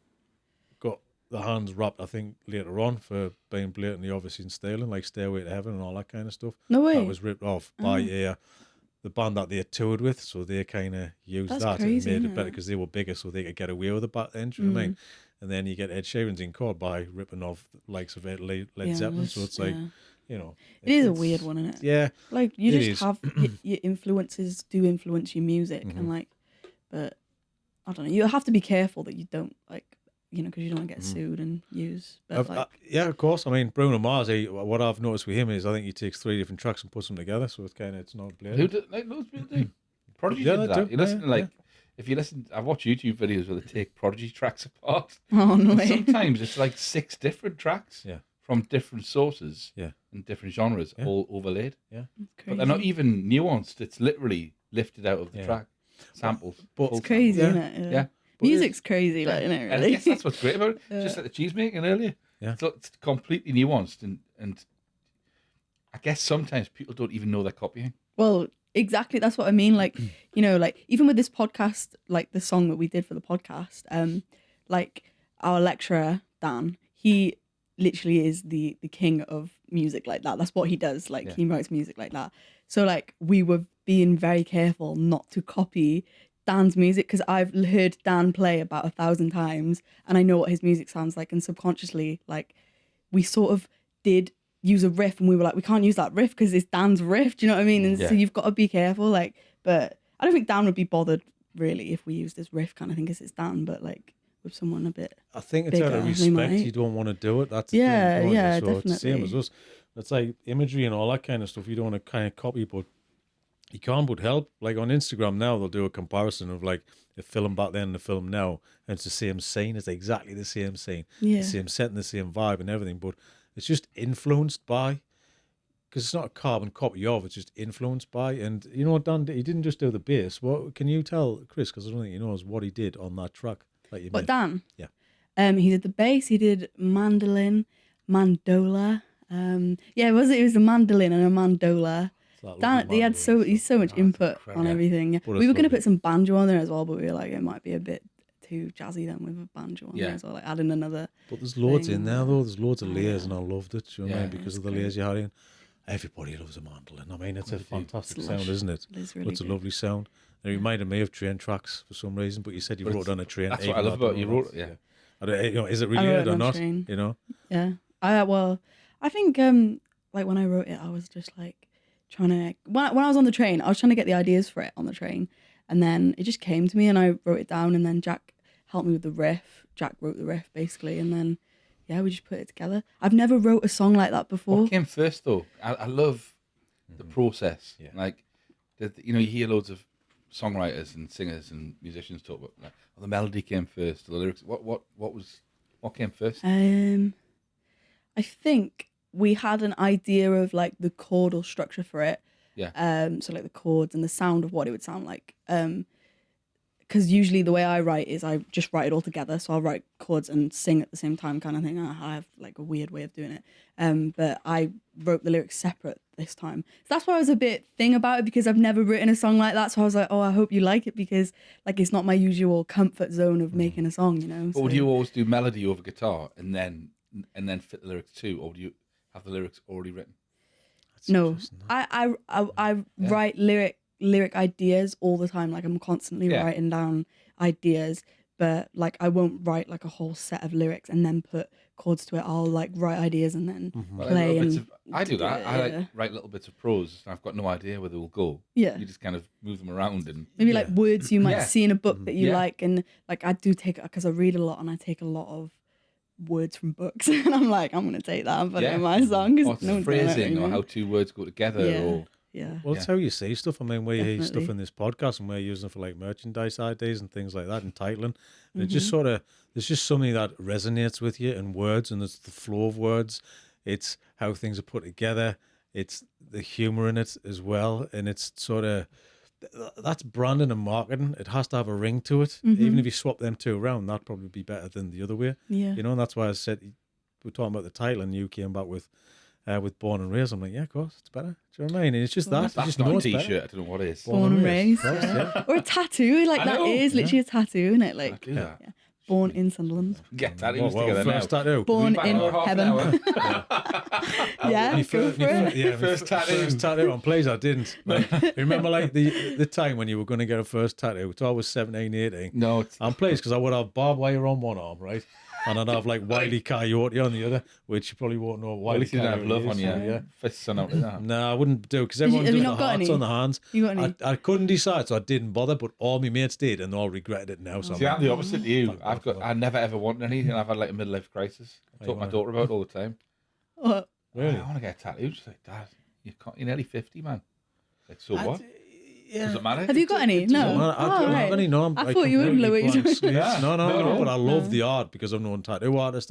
got their hands wrapped, I think, later on for being blatantly obvious in styling, like Stairway to Heaven and all that kind of stuff. No way. That was ripped off by the band that they toured with, so they kind of used That's that crazy, and made isn't it better it? because they were bigger, so they could get away with it back then. Do you know what I mean? And then you get Ed Sheeran's in court by ripping off the likes of Led Zeppelin. So it's like, you know, it is a it's- weird one, isn't it? Yeah, Like you It just is. have your influences do influence your music, and like, but I don't know. You have to be careful that you don't like, you know, because you don't want to get sued and used. But like, yeah, of course. I mean, Bruno Mars. What I've noticed with him is I think he takes 3 different tracks and puts them together, so it's not blatant. Who did like loads of people do? Prodigy Yeah, did they that. do. You listen Yeah, like if you listen, I've watched YouTube videos where they take Prodigy tracks apart. oh no And way. sometimes it's like 6 different tracks Yeah. from different sources Yeah. and different genres all overlaid. Yeah. But they're not even nuanced. It's literally lifted out of the track. Samples. But- full It's crazy, Yeah. isn't it? Yeah. Music's crazy, like, isn't it? And I Really. guess that's what's great about it. Just like the cheese making earlier. Yeah. So it's completely nuanced and I guess sometimes people don't even know they're copying. Well, exactly. That's what I mean. Like, you know, like even with this podcast, like the song that we did for the podcast, like our lecturer, Dan, he literally is the king of music like that. That's what he does. Like he writes music like that. So like we were being very careful not to copy Dan's music because I've heard Dan play about 1,000 times and I know what his music sounds like, and subconsciously like we sort of did use a riff and we were like, we can't use that riff because it's Dan's riff, do you know what I mean? And so you've got to be careful, like, but I don't think Dan would be bothered really if we used this riff kind of thing because it's Dan, but like with someone a bit I think it's out of bigger, they respect. might. You don't want to do it. That's the Yeah, thing, don't you? yeah, So it's the same as definitely. us. It's like imagery and all that kind of stuff. You don't want to kind of copy, but you can't but help. Like on Instagram now, they'll do a comparison of like the film back then and the film now, and it's the same scene. It's exactly the same scene, the same set and the same vibe and everything. But it's just influenced by, because it's not a carbon copy of. It's just influenced by. And you know what Dan did? He didn't just do the bass. What can you tell Chris? Because I don't think he knows what he did on that track that you But made. Dan? Yeah. He did the bass, he did mandolin, mandola. It was the mandolin and a mandola. Dan, he's so much input on everything. Yeah. But We it's were gonna lovely. put some banjo on there as well, but we were like, it might be a bit too jazzy then with a banjo on there Yeah. as well, like adding another. But there's loads thing. in there though. There's loads of Oh, layers, yeah. and I loved it. Do you know what I Yeah, mean? Because it's of the layers you had in. Everybody loves a mandolin. I mean, it's a fantastic It's sound, lush. isn't it? It is really It's a good. lovely sound. It reminded me of train tracks for some reason, but you said you But wrote it on a train. that's even what I love though about you don't know wrote it, yeah. I don't, you know, is it I wrote related it or on a not? train. You know, Yeah. I think like when I wrote it, I was just like trying to when I was on the train, I was trying to get the ideas for it on the train, and then it just came to me, and I wrote it down, and then Jack helped me with the riff. Jack wrote the riff basically, and then we just put it together. I've never wrote a song like that before. What came first though? I love the process. Yeah. Like, you hear loads of songwriters and singers and musicians talk about like, the melody came first, or the lyrics. What came first? I think we had an idea of like the chordal structure for it. Yeah. So like the chords and the sound of what it would sound like. because usually the way I write is I just write it all together. So I'll write chords and sing at the same time, kind of thing. I have like a weird way of doing it. But I wrote the lyrics separate this time. So that's why I was a bit thing about it, because I've never written a song like that. So I was like, oh, I hope you like it, because like it's not my usual comfort zone of making a song, you know. But would you always do melody over guitar and then fit the lyrics too, or do you have the lyrics already written? No, I write lyric ideas all the time. Like I'm constantly writing down ideas, but like I won't write like a whole set of lyrics and then put chords to it. I'll like write ideas and then play. I do that. I like write little bits of prose. And I've got no idea where they will go. Yeah, you just kind of move them around and maybe like words you might see in a book that you like, and like I do take, because I read a lot and I take a lot of words from books, and I'm like, I'm gonna take that and put it in my song, because no one's phrasing or how two words go together. Or well, it's how you say stuff. I mean, we hear stuff in this podcast and we're using it for like merchandise ideas and things like that, and titling. And it just sort of, there's just something that resonates with you in words, and it's the flow of words. It's how things are put together. It's the humor in it as well, and it's sort of, that's branding and marketing. It has to have a ring to it. Even if you swap them two around, that'd probably be better than the other way. Yeah, you know, and that's why I said, we're talking about the title, and you came back with Born and Raised. I'm like, yeah, of course, it's better. Do you know what I mean? And it's just that. That's just not know a it's t-shirt. I don't know what it is. Born and Raised. Or a tattoo. Like that is literally a tattoo, isn't it? Like, born in Sunderland. Get tattoos together now. Tattoo. Born in heaven. Yeah, go for it. First tattoo. I'm pleased I didn't. Like, remember like the time when you were going to get a first tattoo? So I was 17, 18. No. I'm pleased because I would have barbed wire on one arm, right? And I'd have like Wile E. Coyote on the other, which you probably won't know what Wile E. Coyote have love is. on you. Yeah. Fists on out like that. No, I wouldn't do, because everyone does the hearts on the hands. You got any? I couldn't decide, so I didn't bother, but all my mates did, and they all regretted it now. So See, I'm the opposite to you. I never ever wanted anything. I've had like a midlife crisis. I talk to my daughter about it all the time. What? Really? I want to get a tattoo. She's like, Dad, you're nearly 50, man. Like, so what? Does it matter? Have you got any? No. I don't have any. No, I thought you would, Louise. No, but I love the art, because I'm known tattoo artist.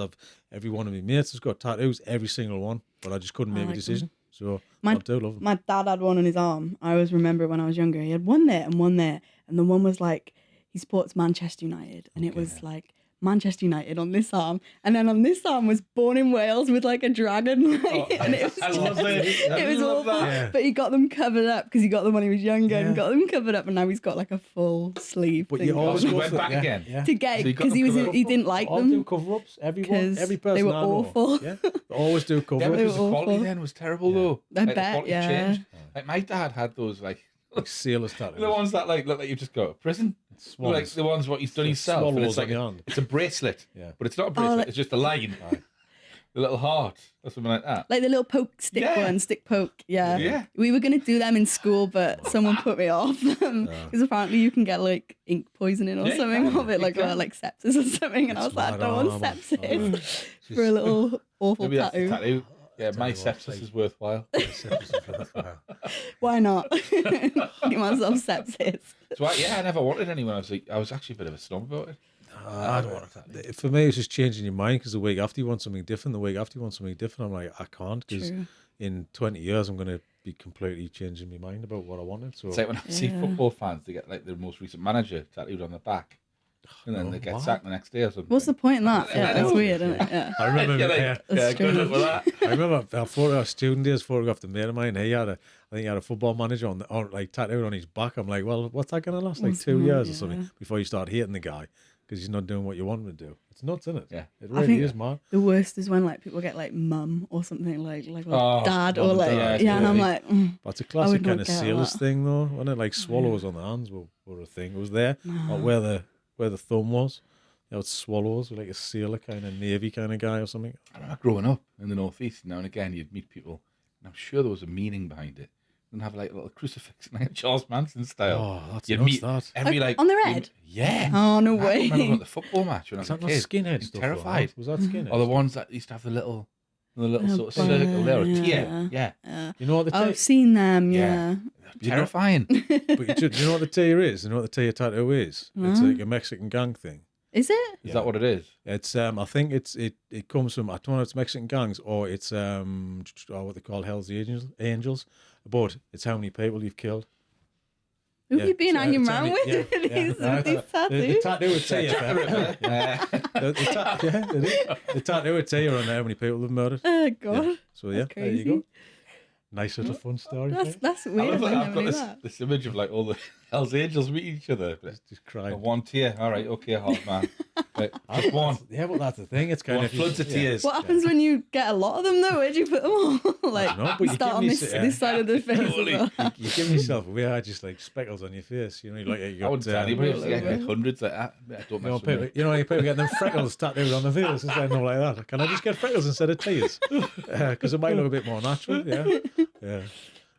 Every one of my mates has got tattoos, every single one, but I just couldn't make a decision. So I do love them. My dad had one on his arm. I always remember when I was younger. He had one there and one there, and the one was like, he supports Manchester United, and it was like Manchester United on this arm, and then on this arm was Born in Wales with like a dragon, and it was it was awful. Yeah. But he got them covered up, because he got them when he was younger, and got them covered up, and now he's got like a full sleeve. But thing you always went back again to get, because he didn't like them. Do cover ups. Every person they were awful. Yeah, they always do cover ups. Because the quality then was terrible though. I bet. Changed. Like my dad had those like sailors tattoos. The ones that like look like you've just got to prison. Like the ones what he's done himself. And it's like it's a bracelet, but it's not a bracelet. It's just a line. The little heart or something like that. Like the little poke stick one, stick poke. Yeah. We were going to do them in school, but someone put me off them, because apparently you can get like ink poisoning or something of it, like sepsis or something. And I was like, I don't want sepsis for a little awful tattoo. Yeah, my sepsis is worthwhile. Why not? You might as well sepsis. So I never wanted anyone. I was actually a bit of a snob about it. I don't want a tattoo. For me, it's just changing your mind, because the week after you want something different, the week after you want something different. I'm like, I can't, because in 20 years I'm going to be completely changing my mind about what I wanted. So it's like when I see football fans, they get like their most recent manager tattooed on the back. And then they get sacked the next day or something. What's the point in that? Yeah, that's weird, isn't it? Yeah. I remember. Good luck with that. I remember our student days photographed a mate of mine. He had I think he had a football manager on like tattooed on his back. I'm like, well, what's that going to last? Like 2 years or something before you start hating the guy, because he's not doing what you want him to do. It's nuts, isn't it? Yeah, it really is, man. The worst is when like people get like mum or something like dad or like and I'm like, that's a classic kind of sailors thing though, wasn't it? Like swallows on the hands were a thing. It was there, where the thumb was. You know, it's swallows, like a sailor kind of navy kind of guy or something. I remember growing up in the northeast, now and again you'd meet people, and I'm sure there was a meaning behind it. And have like a little crucifix, like Charles Manson style. Oh, that's you'd nuts, meet that. every like on their head. Yeah. Oh no I way. remember the football match when I was a kid. Skinhead stuff. Terrified. Was that skinhead? Or the ones that used to have the little sort of circle there, or tear. Yeah. You know what the I've seen them. Yeah. Terrifying. But do you know what the tear is? You know what the tear tattoo is? It's like a Mexican gang thing. Is it? Is that what it is? It's I think it comes from, I don't know if it's Mexican gangs or it's what they call Hell's Angels, but it's how many people you've killed. Who have you been hanging around with? These tattoos. The tattoo would tell you. The tattoo would tell you on there how many people have murdered. Oh God. Yeah. So yeah, there you go. Nice little fun story. That's weird. I've got this image of like all the Hells Angels meeting each other. Just crying. One tear. All right, okay, hard man. Right, just one. Yeah, but that's the thing. It's kind of floods of tears. What happens when you get a lot of them though? Where'd you put them all? Like, but you start on this side of the face. You give yourself away, just like speckles on your face. You know, like you got. I wouldn't tell anybody. Like hundreds like that. I don't mess with me. You know, people get them freckles tattooed on the face and stuff like that. Can I just get freckles instead of tears? Because it might look a bit more natural. Yeah.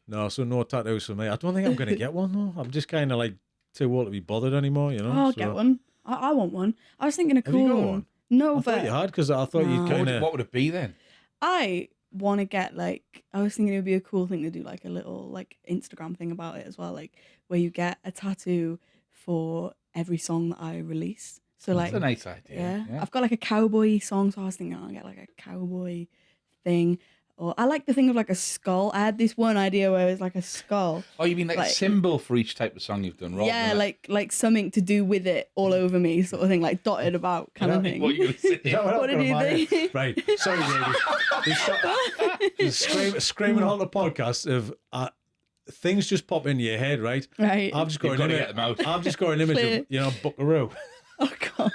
No, so no tattoos for me. I don't think I'm going to get one though. I'm just kind of like too old to be bothered anymore, you know. I'll get one. I want one. I was thinking of cool. Have you got one? No, I but thought you had because I thought you'd kind of. What would it be then? I want to get like, I was thinking it would be a cool thing to do like a little like Instagram thing about it as well, like where you get a tattoo for every song that I release. So like, that's a nice idea. Yeah. I've got like a cowboy song, so I was thinking I'll get like a cowboy thing. Or I like the thing of like a skull. I had this one idea where it was like a skull. Oh, you mean like a symbol for each type of song you've done? Yeah, like something to do with it all over me, sort of thing, like dotted about kind of thing. What are you going to say? What did you think? Right, sorry, lady. Screaming on the podcast of things just pop into your head, right? Right. I've just got an image. I've just got an image of Buckaroo. Oh God.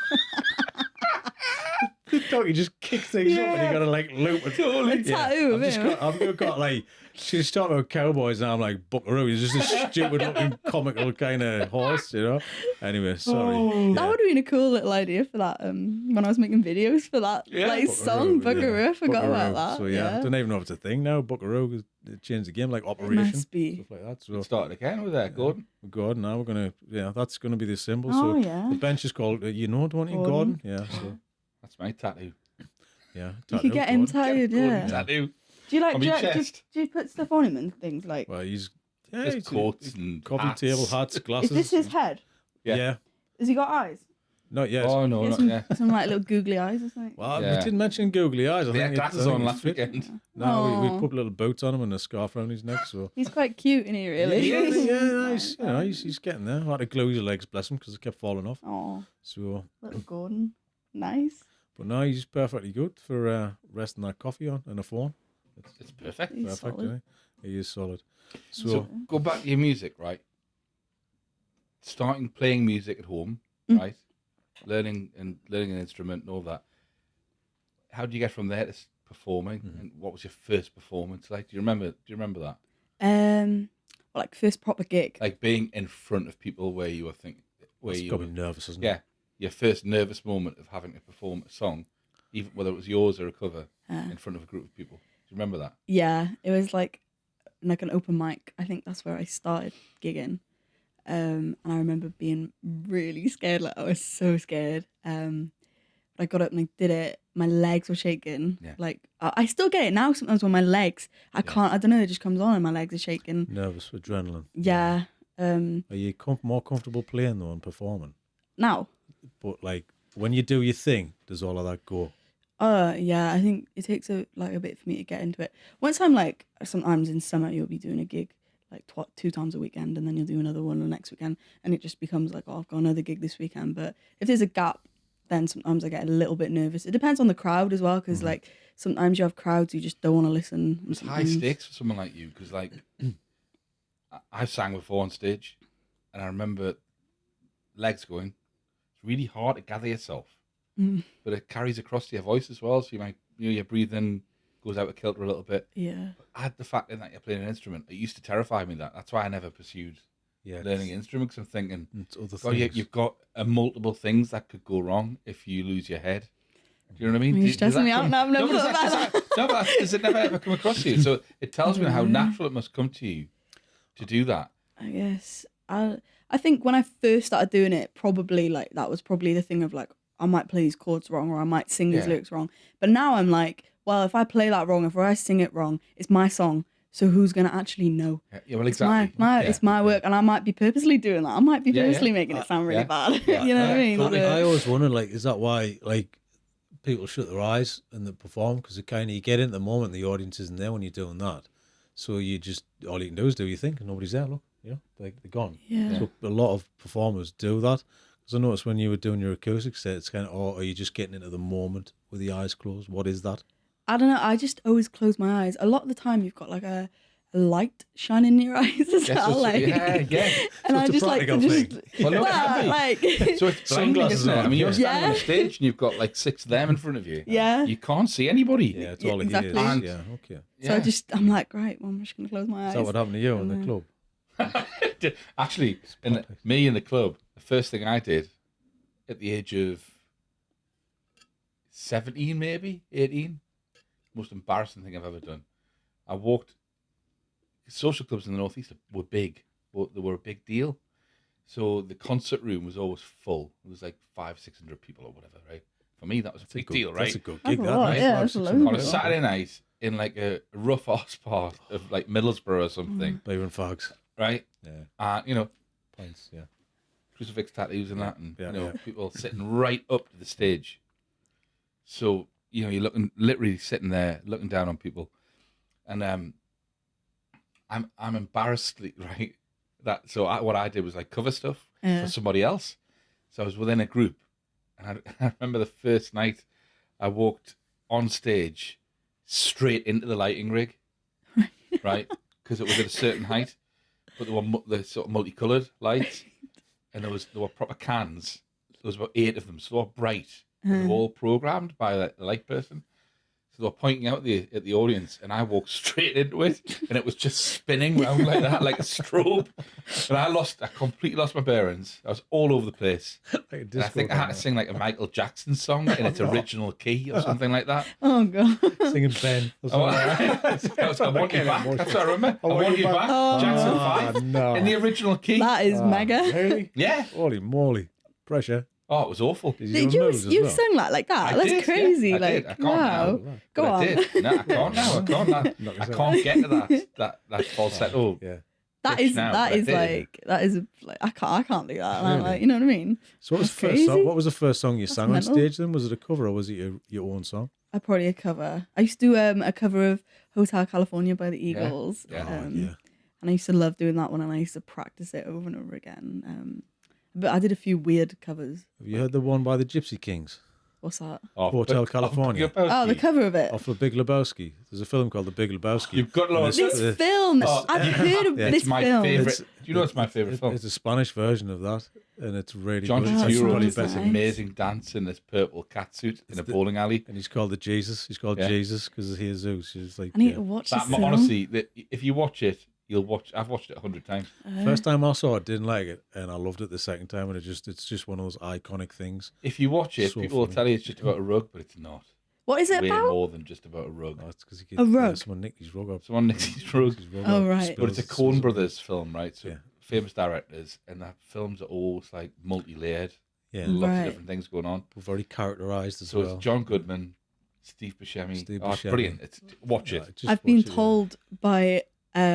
Don't you just kick things up and you got to like loop it. A tattoo of him. I've got like, she's talking about cowboys and I'm like, Buckaroo. He's just a stupid looking comical kind of horse, you know? Anyway, sorry. That would have been a cool little idea for that when I was making videos for that like song, Buckaroo. I forgot about that. So yeah, I don't even know if it's a thing now. Buckaroo changed the game, like Operation. It must be. Stuff like that. So started again with that, Gordon. Gordon, now we're going to, that's going to be the symbol. Oh, so yeah. the bench is called, don't you, Gordon? Yeah, so. That's my tattoo. Yeah, you could get him tattooed, yeah. Tattoo. Do you like? On Do my you, chest. do you put stuff on him and things like? Well, he's just coats and coffee hats. table, hats, glasses. Is this his head? Yeah. Has he got eyes? Not yet. Oh no, not yet. Some like little googly eyes or something. Well, we didn't mention googly eyes. He had glasses on last weekend. No, we put little boots on him and a scarf around his neck. So he's quite cute, isn't he? Really? Yeah, he's getting there. I had to glue his legs, bless him, because it kept falling off. Oh, so little Gordon, nice. But no, he's perfectly good for resting that coffee on and a phone. It's perfect. He's Perfect, solid. He is solid. So go back to your music, right? Starting playing music at home, right? Learning an instrument and all that. How do you get from there to performing? And what was your first performance like? Do you remember that? Well, like first proper gig. Like being in front of people where you were thinking, Probably nervous, isn't it? Yeah, your first nervous moment of having to perform a song, even whether it was yours or a cover, in front of a group of people. Do you remember that? Yeah, it was like an open mic. I think that's where I started gigging. And I remember being really scared. Like I was so scared. But I got up and I did it. My legs were shaking. Yeah. Like I still get it now. Sometimes when my legs, I can't. I don't know. It just comes on and my legs are shaking. Nervous, adrenaline. Yeah. Are you more comfortable playing though and performing? Now. But like when you do your thing, does all of that go? Yeah. I think it takes a bit for me to get into it. Once I'm like, sometimes in summer you'll be doing a gig like 2 times a weekend, and then you'll do another one the next weekend, and it just becomes like, oh, I've got another gig this weekend. But if there's a gap, then sometimes I get a little bit nervous. It depends on the crowd as well, because like sometimes you have crowds you just don't want to listen. It's high stakes for someone like you, because like I've sang before on stage, and I remember legs going. It's really hard to gather yourself, but it carries across to your voice as well. So you might, your breathing goes out of kilter a little bit. Yeah. Add the fact in that you're playing an instrument. It used to terrify me. That's why I never pursued learning instruments. I'm thinking, you've got multiple things that could go wrong if you lose your head. Do you know what I mean? You're stressing me out now. I've never thought about that. No, but does it never ever come across to you? So it tells me how natural it must come to you to do that. I guess. I think when I first started doing it, probably like that was probably the thing of like, I might play these chords wrong or I might sing these lyrics wrong. But now I'm like, well, if I play that wrong, if I sing it wrong, it's my song. So who's going to actually know? Yeah, well, exactly. It's my work, and I might be purposely doing that. I might be purposely making it sound really bad. You know what I mean? I always wonder, like, is that why, like, people shut their eyes and they perform? Because you get into the moment, the audience isn't there when you're doing that. So you just, all you can do is do your thing, and nobody's there, look. they're gone. Yeah. So a lot of performers do that. Because I noticed when you were doing your acoustic set, it's kind of, are you just getting into the moment with the eyes closed? What is that? I don't know. I just always close my eyes. A lot of the time, you've got like a light shining in your eyes as well. Like, yeah. and So I it's a just like to practical just, thing. Well, look, well, like, So it's blinding, Sunglasses isn't it? on, I mean, you're yeah. standing on Yeah. a stage and you've got like 6 of them in front of you. Yeah. You can't see anybody. Yeah, it's all exactly. it is. And- Yeah, okay. so I'm like, right, well, I'm just gonna close my eyes. Is that what happened to you in the club? Actually, me in the club, the first thing I did at the age of 17, maybe 18, most embarrassing thing I've ever done. I walked. Social clubs in the northeast were big. They were a big deal. So the concert room was always full. It was like 500-600 people or whatever, right? For me, that was a big deal, right? That's a good That's gig, a that, lot, mate. yeah, Five, that's a 600 load. On a people. Saturday night in like a rough arse part of like Middlesbrough or something, Beer and fags. right? Yeah. You know, Pints, yeah. crucifix tattoos and that, and Yeah, you know, yeah. people sitting right up to the stage. So you know, you're literally sitting there, looking down on people, and I'm embarrassedly right that. So what I did was like cover stuff for somebody else. So I was within a group, and I remember the first night I walked on stage straight into the lighting rig, right? Because it was at a certain height, but they were sort of multicolored lights, and there were proper cans. There was about 8 of them, so they were bright. And they were all programmed by the light person. So they were pointing out at the audience, and I walked straight into it, and it was just spinning round like that, like a strobe. And I completely lost my bearings. I was all over the place. Like a And I disco think I had to band. sing like a Michael Jackson song in its original key or something like that. Oh god. Singing Ben. I want you back. That's what I remember. I want you back. Oh. Jackson Ah, 5 no. in the original key. That is mega. Really? Yeah. Holy moly. Pressure. Oh, it was awful. Did Did do you moves as you well? sung like that? I That's did, crazy. yeah, I like did. I can't wow. now. Go But on. I did. No, I can't now. I can't. Not I yourself. can't get to that falsetto. Yeah. That pitch is now, that but I is did. like I can't do that. Really? Like, you know what I mean? So what was, That's the first song, crazy. what was the first song you sang on mental. stage then? Was it a cover or was it your own song? Probably a cover. I used to do a cover of Hotel California by the Eagles. Yeah. Yeah. And I used to love doing that one, and I used to practice it over and over again. But I did a few weird covers. Have you heard the one by the Gypsy Kings? What's that? Hotel California. Oh, the cover of it. Off The Big Lebowski. There's a film called The Big Lebowski. You've got And loads. it's- This film, I've heard of Yeah. this It's my film. favourite. It's- Do you know it's my favourite film? It's a Spanish version of that, and it's really John good. It's Turturro probably does the does best. nice. amazing dance in this purple catsuit in a bowling alley. And he's called the Jesus. He's called Yeah. Jesus because he is Zeus. He's like, I need yeah. to watch That this film. honestly, if you watch it, you'll watch. I've watched it 100 times. First time I saw it, didn't like it, and I loved it the second time. And it's just one of those iconic things. If you watch it, So people will funny. tell you it's just about a rug, but it's not. What is it Way about? more than just about a rug. Oh, it's because A rug? someone nicked his rug up. Someone nicks his rug. His rug Oh, up, right. But it's a spills- Coen Brothers film, right? So Yeah. famous directors, and the films are always like multi-layered. Yeah, Lots Right. of different things going on. very characterized as So well. it's John Goodman, Steve Buscemi. Steve Oh, it's Buscemi. brilliant. Watch Yeah, it. just I've been watch it, yeah. told by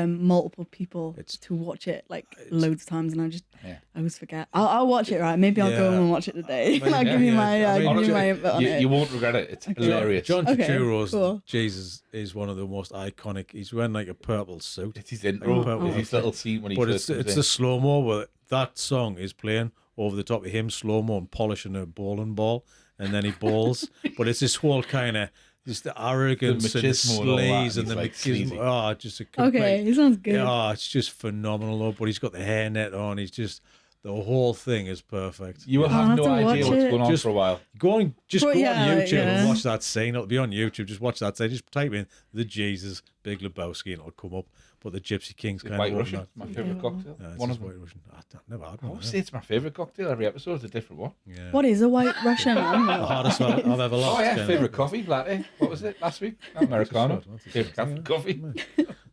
multiple people It's- to watch it like loads of times, and Yeah. I always forget. I'll watch it, right? Maybe I'll go Yeah. home and watch it today. And I'll Yeah, give you yeah. my I mean, give you Honestly, my input on it. you won't regret it. It's hilarious. John Okay, Turturro's cool. Jesus is one of the most iconic. He's wearing like a purple suit. It's his intro. Like purple It's his little scene when he But first it's comes the in. slow mo where that song is playing over the top of him, slow mo and polishing a bowling ball, and then he bowls. But it's this whole kind of just the arrogance and the machismo and all that, sleaze and and the he's, like, machismo. sleazy. Oh, just a complete. Okay, he sounds good. Yeah, it's just phenomenal. Though. But he's got the hairnet on. He's just the whole thing is perfect. You will I'll have have no to watch idea what's it. going on Just- for a while. Go on, just But go yeah, on YouTube yeah. and watch that scene. It'll be on YouTube. Just watch that scene. Just type in the Jesus Big Lebowski and it'll come up. But the Gypsy Kings kind White of Russian. open My that. favourite Yeah. cocktail. Yeah, it's One just of White them. Russian. I've never had I one. always say it's my favourite cocktail. Every episode is a different one. Yeah. What is a White Russian? I don't The know. hardest one I've ever lost. Oh yeah, kind of. favourite coffee latte. What was it last week? No, Americano. That's a Favourite shot, coffee.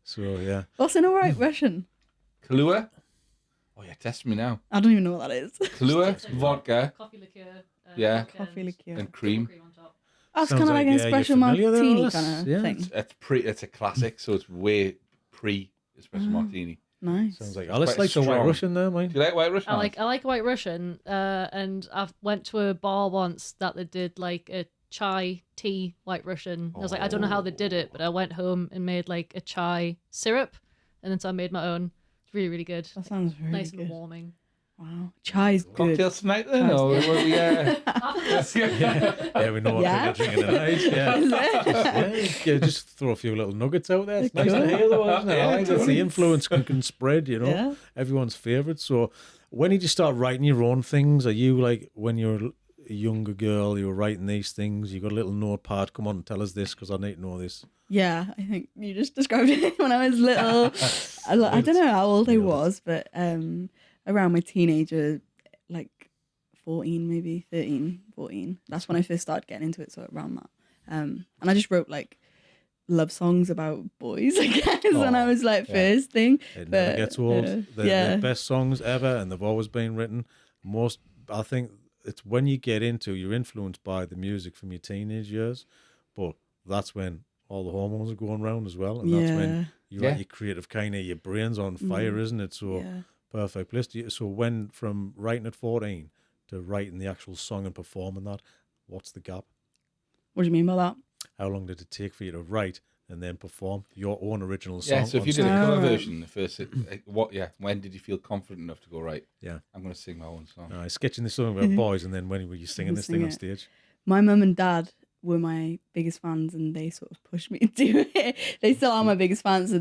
So yeah, What's in a White Russian? Kahlua. Oh yeah, test me now. I don't even know what that is. Kahlua, vodka, Coffee liqueur. Yeah. Coffee liqueur. and cream. Cream on top. That's Sounds kind of like a you're special familiar there, martini Alice. kind of Yeah. thing. It's a classic, so it's way pre-espresso martini. Nice. sounds like Alice Quite likes a White strong. Russian there, mate. Do you like White Russian? I like White Russian, and I went to a bar once that they did like a chai tea White Russian. I was like, I don't know how they did it, but I went home and made like a chai syrup, and then so I made my own. Really, really good. That sounds really Nice good. and warming. Wow, chai's good. Cocktails tonight then, Chai's or good. were we? Yeah, we know what Yeah. you're drinking tonight. Yeah. Is it? Yeah, just throw a few little nuggets out there. It's nice Cool. to hear though, isn't it? Yeah, I like that totally. the influence can spread, you know. Yeah. Everyone's favourite. So when did you start writing your own things? Are you like when you're a younger girl, you were writing these things, you got a little notepad, come on, tell us this because I need to know this. Yeah, I think you just described it when I was little. I don't know how old I was, but around my teenager, like 14, maybe 13, 14. That's when I first started getting into it, so around that. And I just wrote like love songs about boys, I guess, when I was like first thing. It But, never gets old. yeah. The best songs ever, and they've always been written. I think it's when you get into, you're influenced by the music from your teenage years, but that's when all the hormones are going round as well, and that's when you're at your creative kind of, your brain's on fire, isn't it? So perfect place. So when from writing at 14 to writing the actual song and performing that, what's the gap? What do you mean by that? How long did it take for you to write and then perform your own original song? Yeah, so if on you did stage? a cover version, the first, when did you feel confident enough to go, right, Yeah. I'm going to sing my own song? Sketching the song about boys, and then when were you singing this thing on stage? My mum and dad were my biggest fans, and they sort of pushed me to do it. They still are my biggest fans, so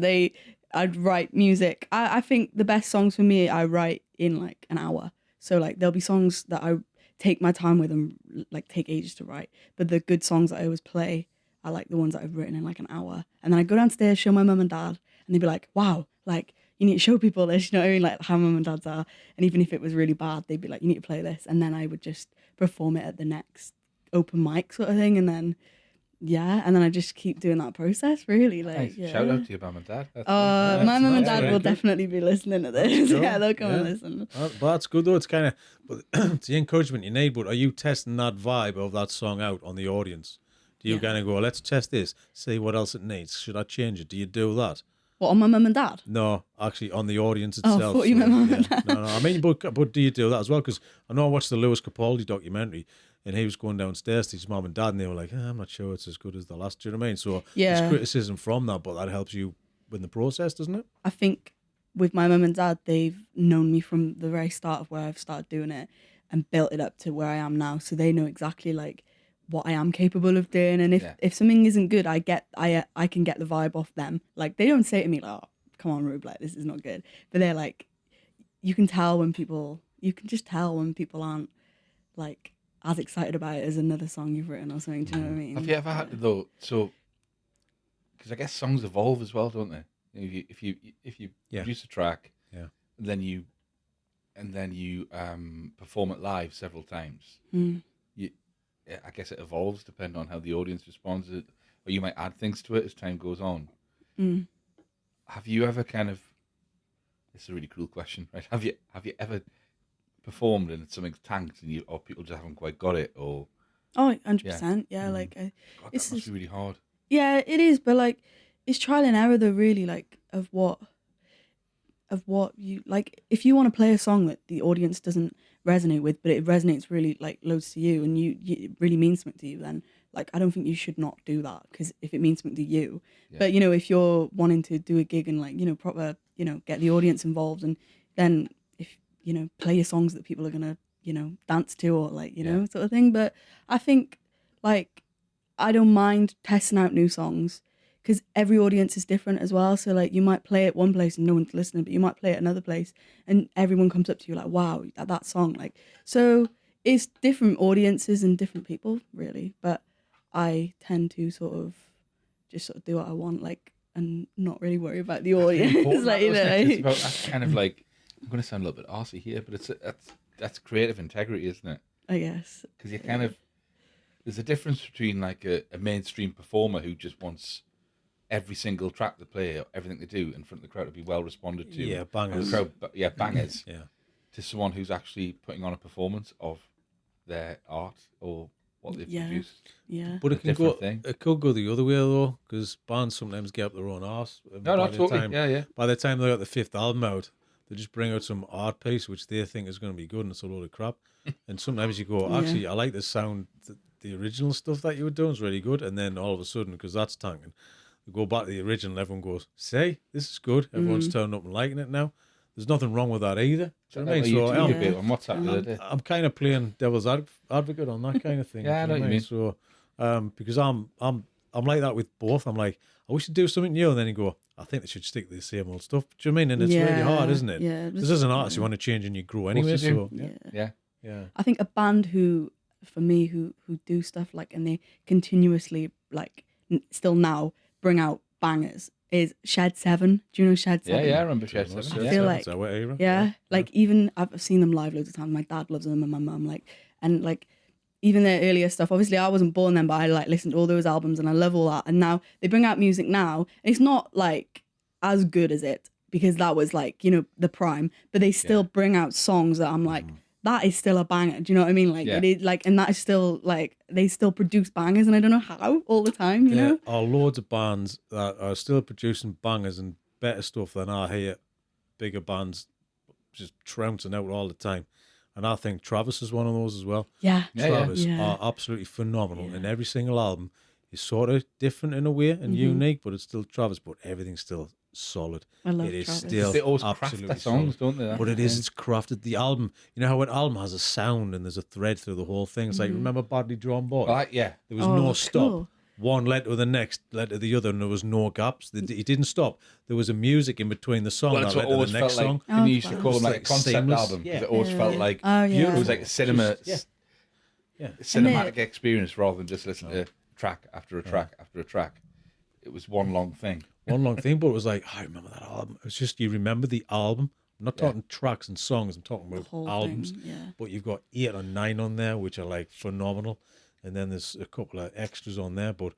I'd write music. I think the best songs for me, I write in like an hour. So like there'll be songs that I take my time with and like take ages to write, but the good songs that I always play are like the ones that I've written in like an hour. And then I go downstairs, show my mum and dad, and they'd be like, wow, like you need to show people this, you know what I mean? Like how mum and dads are. And even if it was really bad, they'd be like, you need to play this. And then I would just perform it at the next open mic sort of thing. And then, and then I just keep doing that process, really. Like, Nice. yeah. Shout out to your mum and dad. That's My mum and nice, dad very will good. definitely be listening to this. Sure, Yeah, they'll come and yeah. listen. But that's good though. It's kind of, but it's the encouragement you need. But are you testing that vibe of that song out on the audience? Do you kind of go, let's test this, see what else it needs? Should I change it? Do you do that? What, on my mum and dad? No, actually, on the audience Oh, I itself. thought you meant mum and dad. No, I mean, but do you do that as well? Because I know I watched the Lewis Capaldi documentary, and he was going downstairs to his mum and dad, and they were like, I'm not sure it's as good as the last. Do you know what I mean? So Yeah. there's criticism from that, but that helps you in the process, doesn't it? I think with my mum and dad, they've known me from the very start of where I've started doing it and built it up to where I am now. So they know exactly like what I am capable of doing. And if something isn't good, I can get the vibe off them. Like they don't say to me like, oh, come on, Rube, like this is not good. But they're like, you can just tell when people aren't like as excited about it as another song you've written or something. Do you know what I mean? Have you ever had to though? So, because I guess songs evolve as well, don't they? You know, if you produce a track, and then you perform it live several times, I guess it evolves depending on how the audience responds, or you might add things to it as time goes on. Have you ever kind of? This is a really cruel question, right? Have you ever performed and something's tanked and or people just haven't quite got it, or? Oh, 100%. Yeah, like God, it's that must be really hard. Yeah, it is, but like it's trial and error though, really, like of what you like. If you want to play a song that the audience doesn't resonate with, but it resonates really like loads to you, and it really means something to you, then like I don't think you should not do that, because if it means something to you. But you know, if you're wanting to do a gig and like, you know, proper, you know, get the audience involved, and then if you know, play your songs that people are gonna, you know, dance to, or like, you know, sort of thing. But I think like I don't mind testing out new songs, because every audience is different as well. So like you might play it one place and no one's listening, but you might play it another place and everyone comes up to you like, wow, that song. Like, so it's different audiences and different people, really. But I tend to sort of do what I want, like, and not really worry about the audience. Like, you know, it's about that's kind of like, I'm going to sound a little bit arsey here, but that's creative integrity, isn't it? I guess. Because you kind of, there's a difference between like a mainstream performer who just wants every single track they play, or everything they do in front of the crowd to be well responded to. Yeah, bangers. And the crowd, bangers. Yeah. To someone who's actually putting on a performance of their art or what they've produced. Yeah. But it can go. Thing. It could go the other way though, because bands sometimes get up their own arse. No, totally. By the time they got the fifth album out, they just bring out some art piece which they think is going to be good, and it's a load of crap. And sometimes you go, actually, I like the sound. The original stuff that you were doing is really good, and then all of a sudden, because that's tanking, we go back to the original. Everyone goes, "Say, this is good." Everyone's turning up and liking it now. there's nothing wrong with that either. Do you know what I mean? You So tweeted a bit on WhatsApp the other day. I'm kind of playing devil's advocate on that kind of thing. Yeah, I do know you what you So, because I'm like that with both. I'm like, I wish to do something new, and then you go, I think they should stick to the same old stuff. Do you know what I mean? And it's really hard, isn't it? Yeah. This is an artist you want to change and you grow anyway. you So do. Yeah. Yeah. I think a band who do stuff like, and they continuously like still now bring out bangers is Shed 7. Do you know Shed 7? Yeah, I remember Shed 7. I feel like, it's our era. yeah, like even I've seen them live loads of times. My dad loves them and my mum, like, and like even their earlier stuff. Obviously, I wasn't born then, but I like listened to all those albums and I love all that. And now they bring out music now. And it's not like as good as it, because that was like, you know, the prime, but they still bring out songs that I'm like, that is still a banger. Do you know what I mean? Like it is like, and that is still like, they still produce bangers, and I don't know how all the time, you know? There are loads of bands that are still producing bangers and better stuff than I hear bigger bands just trouncing out all the time. And I think Travis is one of those as well. Yeah. Travis are absolutely phenomenal, and every single album is sort of different in a way and unique, but it's still Travis, but everything's still solid. I love it is Travis. still They always craft absolutely their songs, solid. don't they? But it's crafted. The album, you know how an album has a sound and there's a thread through the whole thing. It's like, remember Badly Drawn Boy? Yeah. There was no stop. Cool. One led to the next, led to the other, and there was no gaps. He didn't stop. There was a music in between the song Well, that it's led what to always the felt next like. song. And you used to call them like a Like concept seamless. album, because Yeah. it always felt like Oh, yeah. it was like a cinematic And experience rather than just listening to track after a track after a track. It was one long thing. One long thing, but it was like, I remember that album. It's just, you remember the album. I'm not talking tracks and songs, I'm talking about whole albums. thing, yeah. But you've got 8 or 9 on there, which are like phenomenal. And then there's a couple of extras on there. But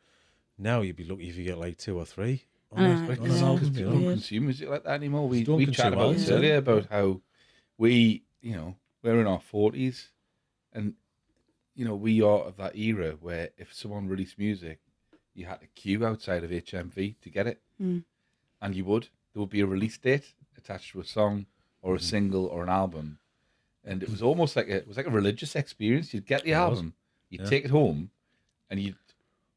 now you'd be lucky if you get like 2 or 3 on an Because album. people You don't know? consume music like that anymore. We Don't chatted consume about this albums, earlier about how we, you know, we're in our 40s, and you know, we are of that era where if someone released music, you had to queue outside of HMV to get it, and there would be a release date attached to a song or a single or an album, and it was almost like a religious experience. You'd get the album, you'd take it home, and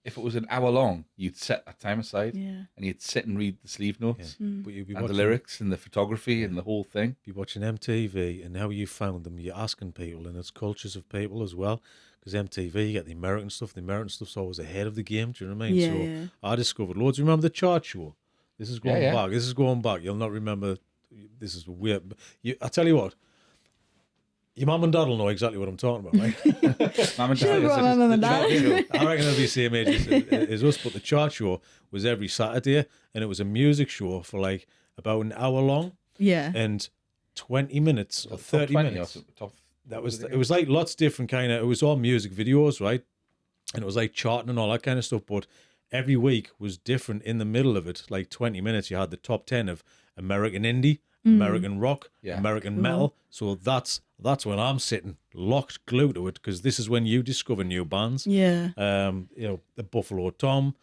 if it was an hour long, you'd set that time aside, and you'd sit and read the sleeve notes, But you'd be and watching the lyrics and the photography and the whole thing. Be watching MTV, and how you found them, you're asking people, and it's cultures of people as well. Because MTV, you get the American stuff. The American stuff's always ahead of the game. Do you know what I mean? I discovered loads. Remember the chart show? This is going back. This is going back. You'll not remember. This is weird. I tell you what. Your mum and dad will know exactly what I'm talking about, right? Mum and Sure, dad. Mum and Dad. I reckon they'll be the same age as us. But the chart show was every Saturday, and it was a music show for like about an hour long. Yeah. And 20 minutes or 30 minutes. It was like lots different kind of, it was all music videos, right? And it was like charting and all that kind of stuff, but every week was different in the middle of it. Like 20 minutes, you had the top 10 of American indie, American rock, American metal. So that's when I'm sitting locked, glued to it, because this is when you discover new bands. Yeah. You know, the Buffalo Tom,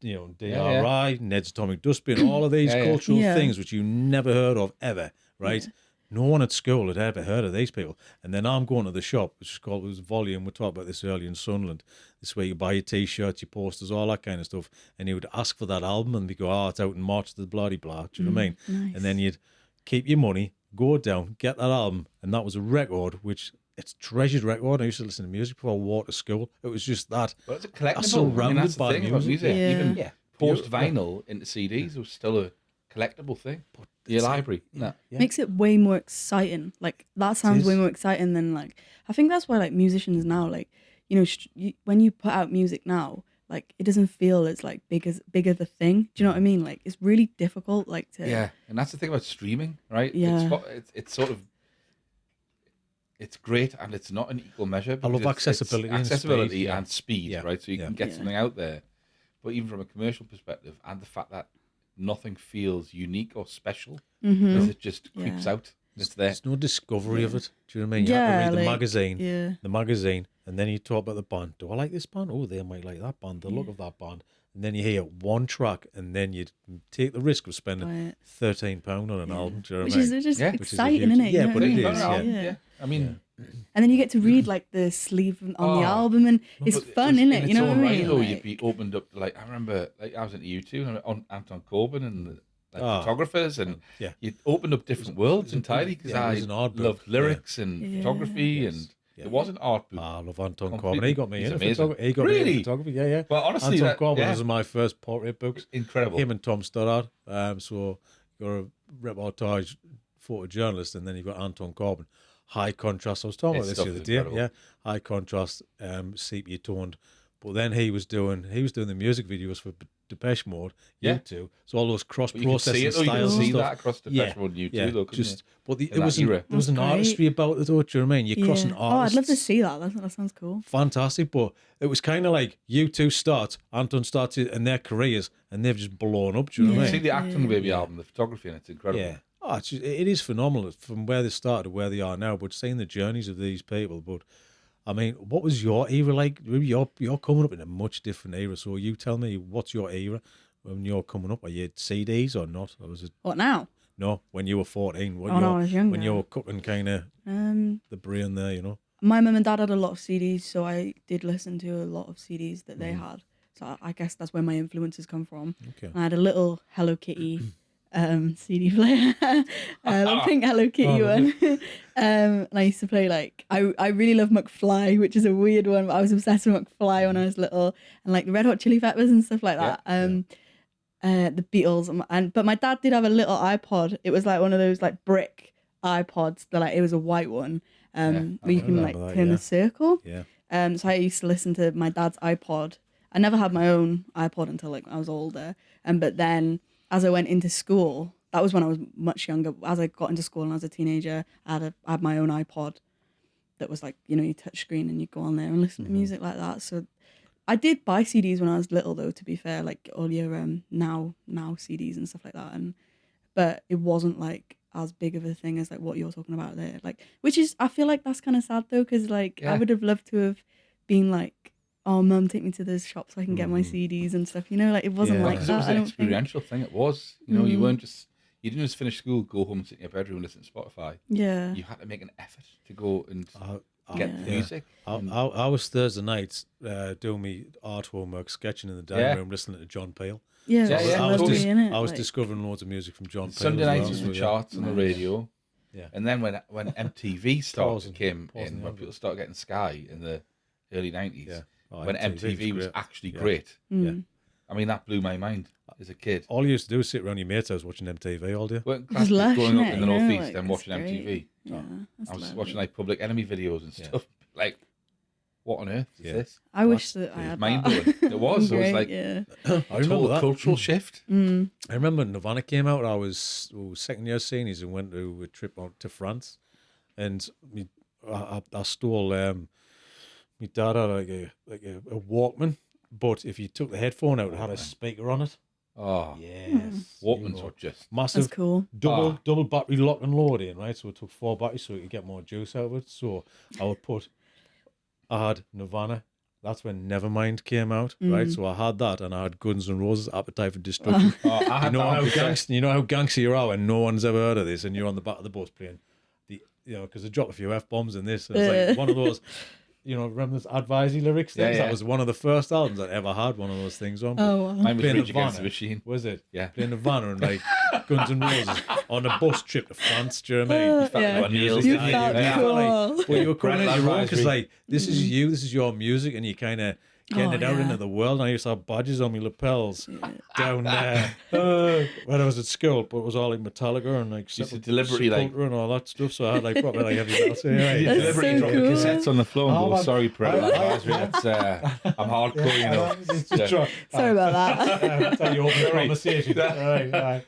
you know, DRI, Ned's Atomic Dustbin, all of these cultural things which you never heard of ever, right? No one at school had ever heard of these people. And then I'm going to the shop, which is called, it was Volume. We talked about this earlier in Sunderland. This is where you buy your T-shirts, your posters, all that kind of stuff. And he would ask for that album, and we go, oh, it's out in March, the bloody blah. Do you know what I mean? Nice. And then you'd keep your money, go down, get that album. And that was a record, which it's a treasured record. I used to listen to music before I walked to school. It was just that. But it's a collectible. I'm surrounded that's the by thing about music. Yeah. Even post vinyl into CDs was still a collectible thing. Your library. No. Makes it way more exciting. Like that sounds way more exciting than like, I think that's why like musicians now, like, you know, when you put out music now, like it doesn't feel as like bigger the thing. Do you know what I mean? Like it's really difficult, like to. Yeah, and that's the thing about streaming, right? Yeah. It's sort of, it's great, and it's not an equal measure. I love because accessibility and accessibility speed, and speed, right? So you can get something out there, but even from a commercial perspective, and the fact that nothing feels unique or special, because it just creeps out. It's there. There's no discovery of it. Do you know what I mean? You Yeah, have to read like, the magazine, and then you talk about the band. Do I like this band? Oh, they might like that band. The look of that band. And then you hear one track, and then you take the risk of spending £13 on an album. Do you know Which what I mean? is just Yeah. exciting, isn't it? Yeah, You know but what I it mean? is, Yeah. I mean, And then you get to read like the sleeve on the album, and it's fun, isn't it? You know what I mean? Though, Like, you'd be opened up to, like, I remember, like, I was into U2 and on Anton Corbijn, and photographers, and yeah. you opened up different worlds entirely, because yeah, it I was an art book. loved lyrics and Yeah. photography, Yes. and Yeah. it was an art book. I love Anton Completely. Corbin. He got me He's into amazing. photography. He got me into Really? photography. Yeah. Well, honestly, Anton that, Corbin yeah, was my first portrait books. incredible. Him and Tom Stoddard. So you're a reportage photojournalist, and then you've got Anton Corbin. High contrast. I was talking His about this the stuff other is day. incredible. Yeah, high contrast, sepia toned. But then he was doing the music videos for Depeche Mode. Yeah. U2. So all those cross But you could see processing it, though. You could styles and see stuff. that across the Yeah, Depeche Mode and yeah, U2, though, couldn't just you? but In there that was era. there was an That's great. artistry about it, though. Do you know what I mean? You're crossing Oh, I'd artists. love to see that. That sounds cool. Fantastic, but it was kind of like U2 starts, Anton starts in their careers, and they've just blown up. Do you know what I See mean? the Acton Baby album, the photography, and it's incredible. Yeah. Oh, it is phenomenal from where they started to where they are now, but seeing the journeys of these people. But I mean, what was your era like? You're coming up in a much different era, so you tell me, what's your era when you're coming up? Are you CDs or not? Or was it What now? no? When you were 14, when When I was younger. when you were cooking kind of the brain there, you know. My mum and dad had a lot of CDs, so I did listen to a lot of CDs that they had. So I guess that's where my influences come from. Okay. And I had a little Hello Kitty CD player, a pink Hello Kitty one. And I used to play I really love McFly, which is a weird one, but I was obsessed with McFly when I was little, and like the Red Hot Chili Peppers and stuff like that. The Beatles, but my dad did have a little iPod. It was like one of those like brick iPods. It was a white one, where you can like remember that, turn yeah. the circle. Yeah. So I used to listen to my dad's iPod. I never had my own iPod until like I was older. But then as I went into school, that was when I was much younger. As I got into school and I was a teenager, I had my own iPod that was like, you touch screen and you go on there and listen to music like that. So I did buy CDs when I was little, though, to be fair, like all your now CDs and stuff like that. But it wasn't like as big of a thing as like what you're talking about there. Which is, I feel like that's kind of sad though, because I would have loved to have been like, oh, Mum, take me to this shop so I can get my CDs and stuff. It wasn't Yeah. like Because that. it was I an don't think. experiential thing. It was. You weren't just. You didn't just finish school, go home, sit in your bedroom, and listen to Spotify. Yeah. You had to make an effort to go and get the Yeah. music. I was Thursday nights doing my art homework, sketching in the dining room, listening to John Peel. Yeah, Yeah, it's yeah, lovely, totally. innit? I was Like, discovering loads of music from John Peel. Sunday as nights well, was so, the yeah. charts on the radio. Yeah. And then when MTV Pausing came the in, when album. people started getting Sky in the early 90s, Yeah. Oh, when MTV MTV was was great. actually Yeah. great. Yeah. I mean, that blew my mind as a kid. All you used to do was sit around your mates' house watching MTV all day. Well, It's lush, growing up innit? in the You know, Northeast like, and it's watching great. MTV. Yeah, that's I was lovely. watching like Public Enemy videos and Yeah. stuff. Like, what on earth is Yeah. this? I wish that I had Mind that. blowing. It was. It was Great, like yeah. I remember total that. cultural shift. Mm. I remember Nirvana came out. I was second year seniors and went to a trip out to France, and I stole. My dad had a Walkman, but if you took the headphone out, it had a speaker on it. Oh, Yes, Walkmans are just. massive. That's cool. Double battery lock and load in, right? So it took 4 batteries so you could get more juice out of it. So I had Nirvana. That's when Nevermind came out, right? So I had that, and I had Guns N' Roses, Appetite for Destruction. Oh, I had You know how gangster you are when no one's ever heard of this, and you're on the back of the bus playing because they drop a few F-bombs in this. And it's like one of those, remember those advisory lyrics things? Yeah. That was one of the first albums I ever had one of those things on. Oh, wow. Mine was Playing Rage Against the Nirvana. Machine. Was it? Yeah. Playing Nirvana and like Guns N' Roses on a bus trip to France, do you know what I mean? felt yeah. like Neil's You guy. felt Yeah. cool. But you were coming Brett in your own because Advisory. like this is you, this is your music, and you kind of getting Oh, it out yeah. into the world. And I used to have badges on my lapels down there when I was at school, but it was all like Metallica and like Used to deliberately, like- Sepultura and all that stuff. So I had like proper like heavy metal. So, You yeah, That's deliberately so drop the cool. cassettes on the floor and Oh, go, man. sorry, parental advisory. That's, I'm hardcore, you know. Sorry about that. That's how you open the conversation. Right.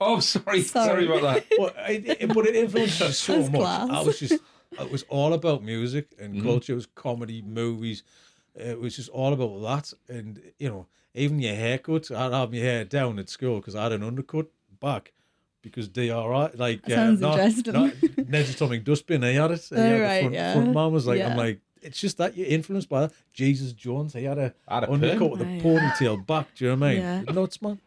Oh, sorry about that. But it influenced me so That's much. class. It was all about music and Mm-hmm. culture. It was comedy, movies. It was just all about that. And, even your haircut, I'd have my hair down at school because I had an undercut back because DRI, like... Sounds interesting. Ned's Atomic Dustbin, he had it. He Oh, had right, the yeah. front man was like, Yeah. I'm like, it's just that you're influenced by that. Jesus Jones, he had a Had a undercut perm. with a Oh, yeah. ponytail back, do you know what I mean? Yeah. Nuts, man.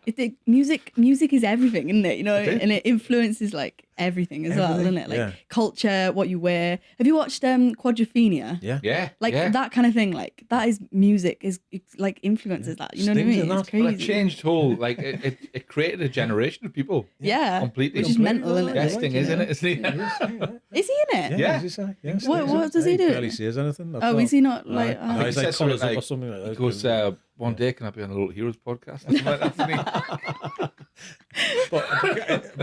Music is everything, isn't it? And it influences like everything as well, Everything, isn't it? Like yeah. culture, what you wear. Have you watched Quadrophenia? Yeah. Yeah. Like yeah. that kind of thing. Like that is music. Is like influences that. You know what I Stings mean? in It's that. crazy. Well, it changed whole, like, it created a generation of people. Yeah, Completely. which is mental, isn't it? Best Like, thing, you isn't know. it? Isn't it? Is he in it? Yeah. What does he do? Barely says anything. Oh, is he not like? I think he's he like says something colours up or like, something like that. He goes, one day can I be on a Little Heroes podcast? Or something like that, doesn't he?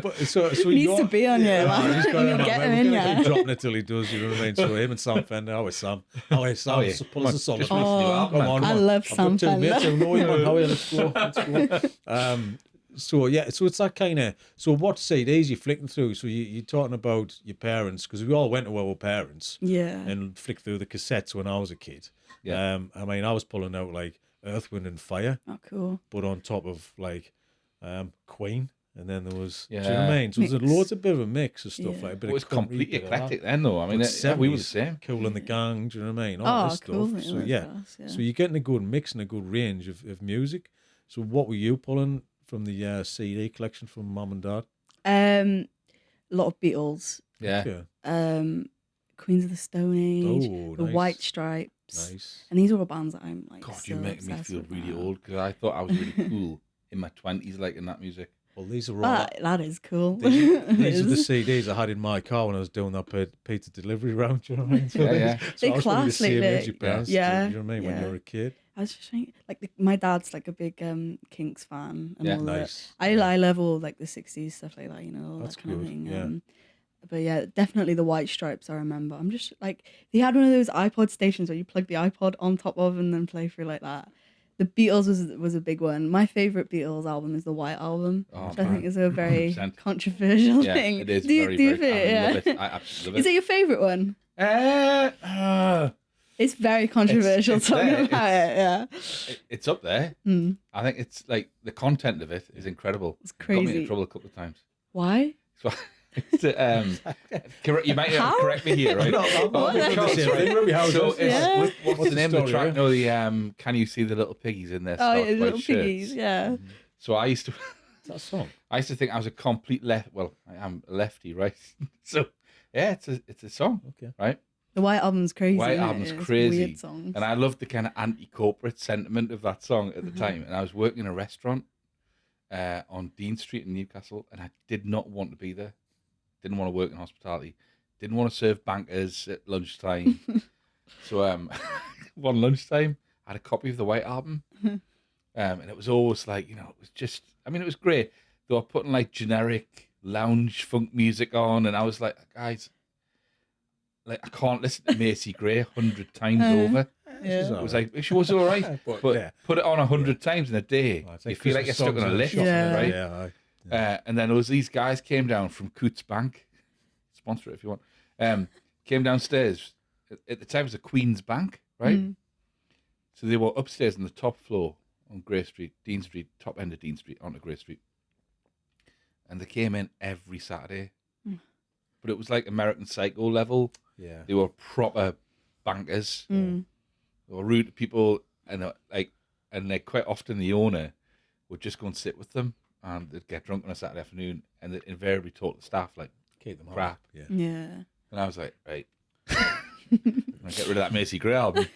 but so He needs to be on here, Yeah, man. he's got You him, get man. him in, We're gonna yeah. keep dropping it till he does. You know what I mean? So him and Sam Fender. How is Sam? Oh, yeah. Pull us a solid. Just one. released a new album, Come on, I man. love I've Sam got two mates Fender. who know him, man. How are you? Let's go. So yeah, so it's that kind of. So what CDs you flicking through? So you're talking about your parents, because we all went to our parents Yeah. and flicked through the cassettes when I was a kid. Yeah. I mean, I was pulling out like Earth, Wind and Fire, Oh, cool. but on top of like Queen, and then there was. Do you know Yeah. what I mean? So there's Mix. loads of bit of a mix of stuff Yeah. like. A bit It was of country, completely bit of that. eclectic then, though. I mean, But we were the 70s, same. Cool and the Gang, do you know what I mean? All Oh, this cool. stuff. So That's yeah. class, yeah. So you're getting a good mix and a good range of music. So what were you pulling from the CD collection from Mum and Dad? A lot of Beatles. Yeah. Okay. Queens of the Stone Age. Oh, The nice. White Stripes. Nice. And these are all bands that I'm like. God, still you're making me obsessed feel with really now. old, because I thought I was really cool in my 20s, like, in that music. Well, these are all. That is cool. These are the It is. CDs I had in my car when I was doing that pizza delivery round. Do you know what I mean? So Yeah, yeah. So They I was probably the class, same like, age your parents. yeah, Do you know what I mean? When yeah. you were a kid. I was just trying, like my dad's like a big Kinks fan and Yeah. all that. Nice. I love all like the 60s stuff like that, you know, all That's that kind of good, thing. yeah. But yeah, definitely the White Stripes. I remember. I'm just like they had one of those iPod stations where you plug the iPod on top of and then play through like that. The Beatles was a big one. My favorite Beatles album is the White Album, Oh, which I think is a very 100%. controversial Yeah, thing. it is do you, very, do you very, feel, I love yeah? it. I absolutely Is love it your favorite one? it. It's very controversial it's talking there, about it. Yeah, It's up there. Mm. I think it's like the content of it is incredible. It's Got me crazy. in trouble a couple of times. Why? So, you might have to correct me here, right? What? So it's Yeah. what's the name of the story, track? right? No, the Can You See the Little Piggies in their Oh starched yeah, white little shirts? piggies. Yeah. So I used to That song. I used to think I was a complete left. Well, I am a lefty, right? So yeah, it's a song, Okay. right? The White Album's crazy. White isn't it? Album's It's crazy, Weird songs. and I loved the kind of anti-corporate sentiment of that song at the time. And I was working in a restaurant on Dean Street in Newcastle, and I did not want to be there. Didn't want to work in hospitality. Didn't want to serve bankers at lunchtime. So one lunchtime, I had a copy of the White Album, and it was always like, it was just. I mean, it was great. They were putting like generic lounge funk music on, and I was like, guys, like I can't listen to Macy Gray 100 times over. Yeah. It was like she was all right, but yeah. put it on 100 times in a day, Well, it's you feel like you're Christmas stuck on a songs lift, in the shop, Yeah. right? Yeah. And then these guys came down from Coots Bank, sponsor it if you want. Came downstairs. At the time, it was a Queen's Bank, right? Mm. So they were upstairs on the top floor on Grey Street, Dean Street, top end of Dean Street, onto Grey Street. And they came in every Saturday. Mm. But it was like American Psycho level. Yeah. They were proper bankers. Mm. They were rude to people, and they quite often the owner would just go and sit with them, and they'd get drunk on a Saturday afternoon, and they'd invariably talk to staff like Keep them crap. Yeah. Yeah. And I was like, right, I'm gonna get rid of that Macy Gray album.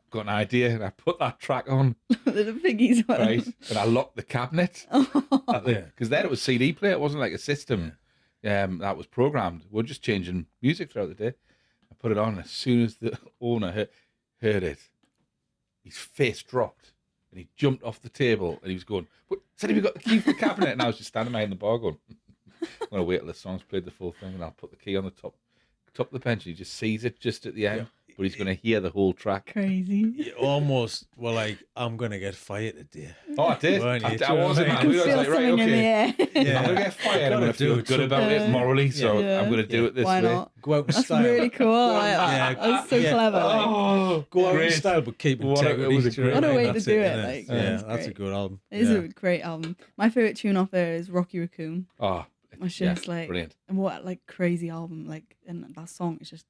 Got an idea, and I put that track on, The piggies one. right, and I locked the cabinet because then it was CD player. It wasn't like a system that was programmed. We're just changing music throughout the day. I put it on, and as soon as the owner heard it, his face dropped, and he jumped off the table, and he was going, "Said have you got the key for the cabinet?" And I was just standing behind the bar going, "I'm gonna wait till the song's played the full thing, and I'll put the key on the top of the bench." And he just sees it just at the end, but he's gonna hear the whole track. Crazy. You almost were like, I'm going to get fired today. Oh, I did. Weren't you? I wasn't. I Man. I We can was feel like, right, something in the okay. air. Yeah. I'm gonna get fired. I'm Gotta gonna feel do it good about it morally, so Yeah. I'm gonna do it this Why way. not? Go out in That's style. really cool. I like that. Yeah. That's so Yeah. clever. Like, Oh, Go out in great. style, but keep What a- it integrity. was a do you know great- what I What a mean? way to That's do it, innit? like, yeah, that's that's a great. good album. it is yeah. a great album. My favorite tune off there is Rocky Raccoon. Oh, It's yeah, just like, brilliant. and what like crazy album. Like, and that song is just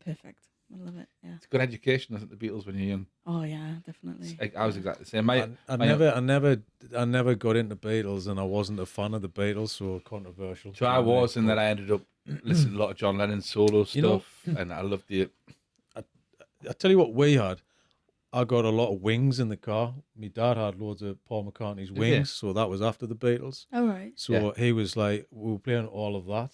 perfect. I love it. Yeah. It's good education, isn't it, the Beatles when you're young? Oh yeah, definitely. Like, I was exactly the same. I never got into Beatles, and I wasn't a fan of the Beatles, so controversial. So I was, and then I ended up listening to a lot of John Lennon's solo stuff, You know, and I loved the. I tell you what, we had. I got a lot of Wings in the car. My dad had loads of Paul McCartney's Did Wings, you? so that was after the Beatles. Oh right. So he was like, we were playing all of that.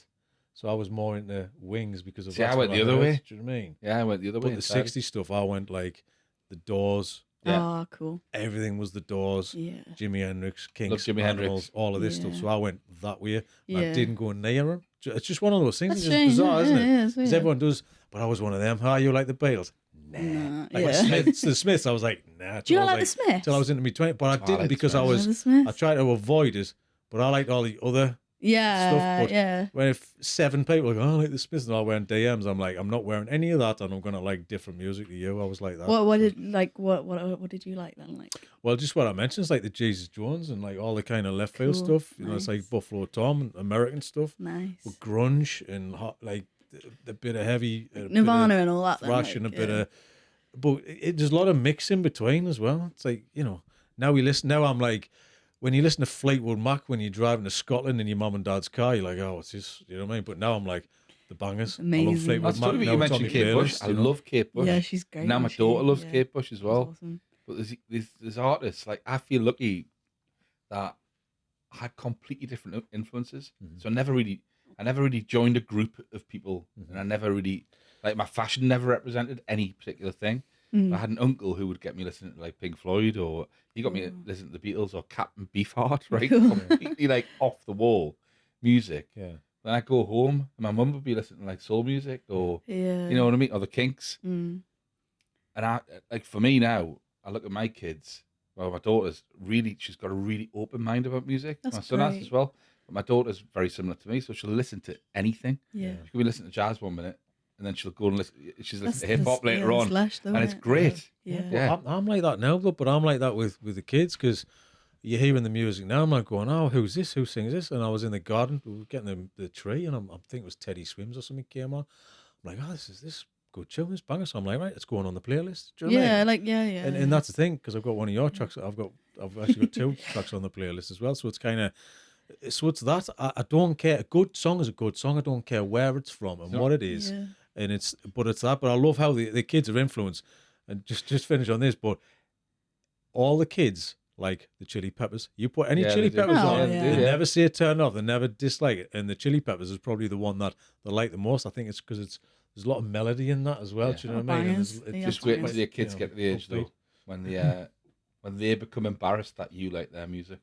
So I was more into Wings because of See, that's I went what the other heard. way. Do you know what I mean? Yeah, I went the other way. But the 60s stuff, I went like the Doors. Yeah. Oh, cool. Everything was the Doors. Yeah. Jimi Hendrix, Kinks, Love Jimi Hendrix. Animals, all of this stuff. Yeah. So I went that way. And I Yeah. didn't go near him. It's just one of those things. That's It's just strange, bizarre, isn't it? yeah, it's Because weird. everyone does. But I was one of them. How you like the Beatles? Nah. Like Yeah. the Smiths, I was like, nah. Do you till not I like was the Smiths? Till I was into my 20s. But I I didn't like the because I Smiths. was. The Smiths? I tried to avoid it. But I liked all the other Yeah. stuff. But Yeah. when if 7 people go, oh, I like the Smiths, and I'm wearing DMs, I'm like, I'm not wearing any of that, and I'm gonna like different music to you. I was like that. What did you like then? Like Well, just what I mentioned is like the Jesus Jones and like all the kind of left field Cool, stuff. You know, it's nice. like Buffalo Tom and American stuff, nice. but grunge and like a bit of heavy Nirvana and all that. bit of thrash and a bit of. But there's a lot of mix in between as well. It's like, you know, now I'm like, when you listen to Fleetwood Mac when you're driving to Scotland in your mum and dad's car, you're like, oh, what's this? You know what I mean? But now I'm like, the bangers. I love Amazing. Fleetwood That's Mac. funny, but now you it's on mentioned my Kate Bush. playlist, I you know? love Kate Bush. Yeah, she's great. Now my isn't she? daughter loves Yeah. Kate Bush as well. That's awesome. But there's artists, like, I feel lucky that I had completely different influences. Mhm. So I never really joined a group of people, and I never really, like, my fashion never represented any particular thing. Mm. I had an uncle who would get me listening to like Pink Floyd, or he got me to listen to the Beatles or Captain Beefheart, right? Cool. Completely like off the wall music. Yeah. Then I go home and my mum would be listening to like soul music, or Yeah. you know what I mean, or the Kinks. Mm. And I, like, for me now, I look at my kids. Well, my daughter's she's got a really open mind about music. That's My son has great. as well. But my daughter's very similar to me, so she'll listen to anything. Yeah. She could be listening to jazz 1 minute, and then she'll go and listen. She's listening to That's- hip hop that's- later yeah, on, it's lush, though, and it's isn't it? great. Yeah. Yeah. I'm like that now, but I'm like that with the kids because you're hearing the music now. I'm like going, oh, who's this? Who sings this? And I was in the garden, we were getting the tree, and I'm thinking it was Teddy Swims or something came on. I'm like, oh, this is good tune, this banger. So I'm like, right, it's going on the playlist. Do you know what I Yeah, mean? like yeah. And that's the thing because I've got one of your tracks. I've actually got 2 tracks on the playlist as well. So it's kind of. So it's that I don't care. A good song is a good song. I don't care where it's from and what it is. Yeah. And it's that. But I love how the kids are influenced. And just finish on this. But all the kids like the Chili Peppers. You put any Yeah, Chili they do. Peppers Oh, on, yeah. they Yeah. never say turn off. They never dislike it. And the Chili Peppers is probably the one that they like the most. I think it's because there's a lot of melody in that as well. Yeah. Do you know Oh, what I mean? And bangers. it's Yeah, Just wait bangers. until your kids you know, get to the age upbeat. though when they become embarrassed that you like their music.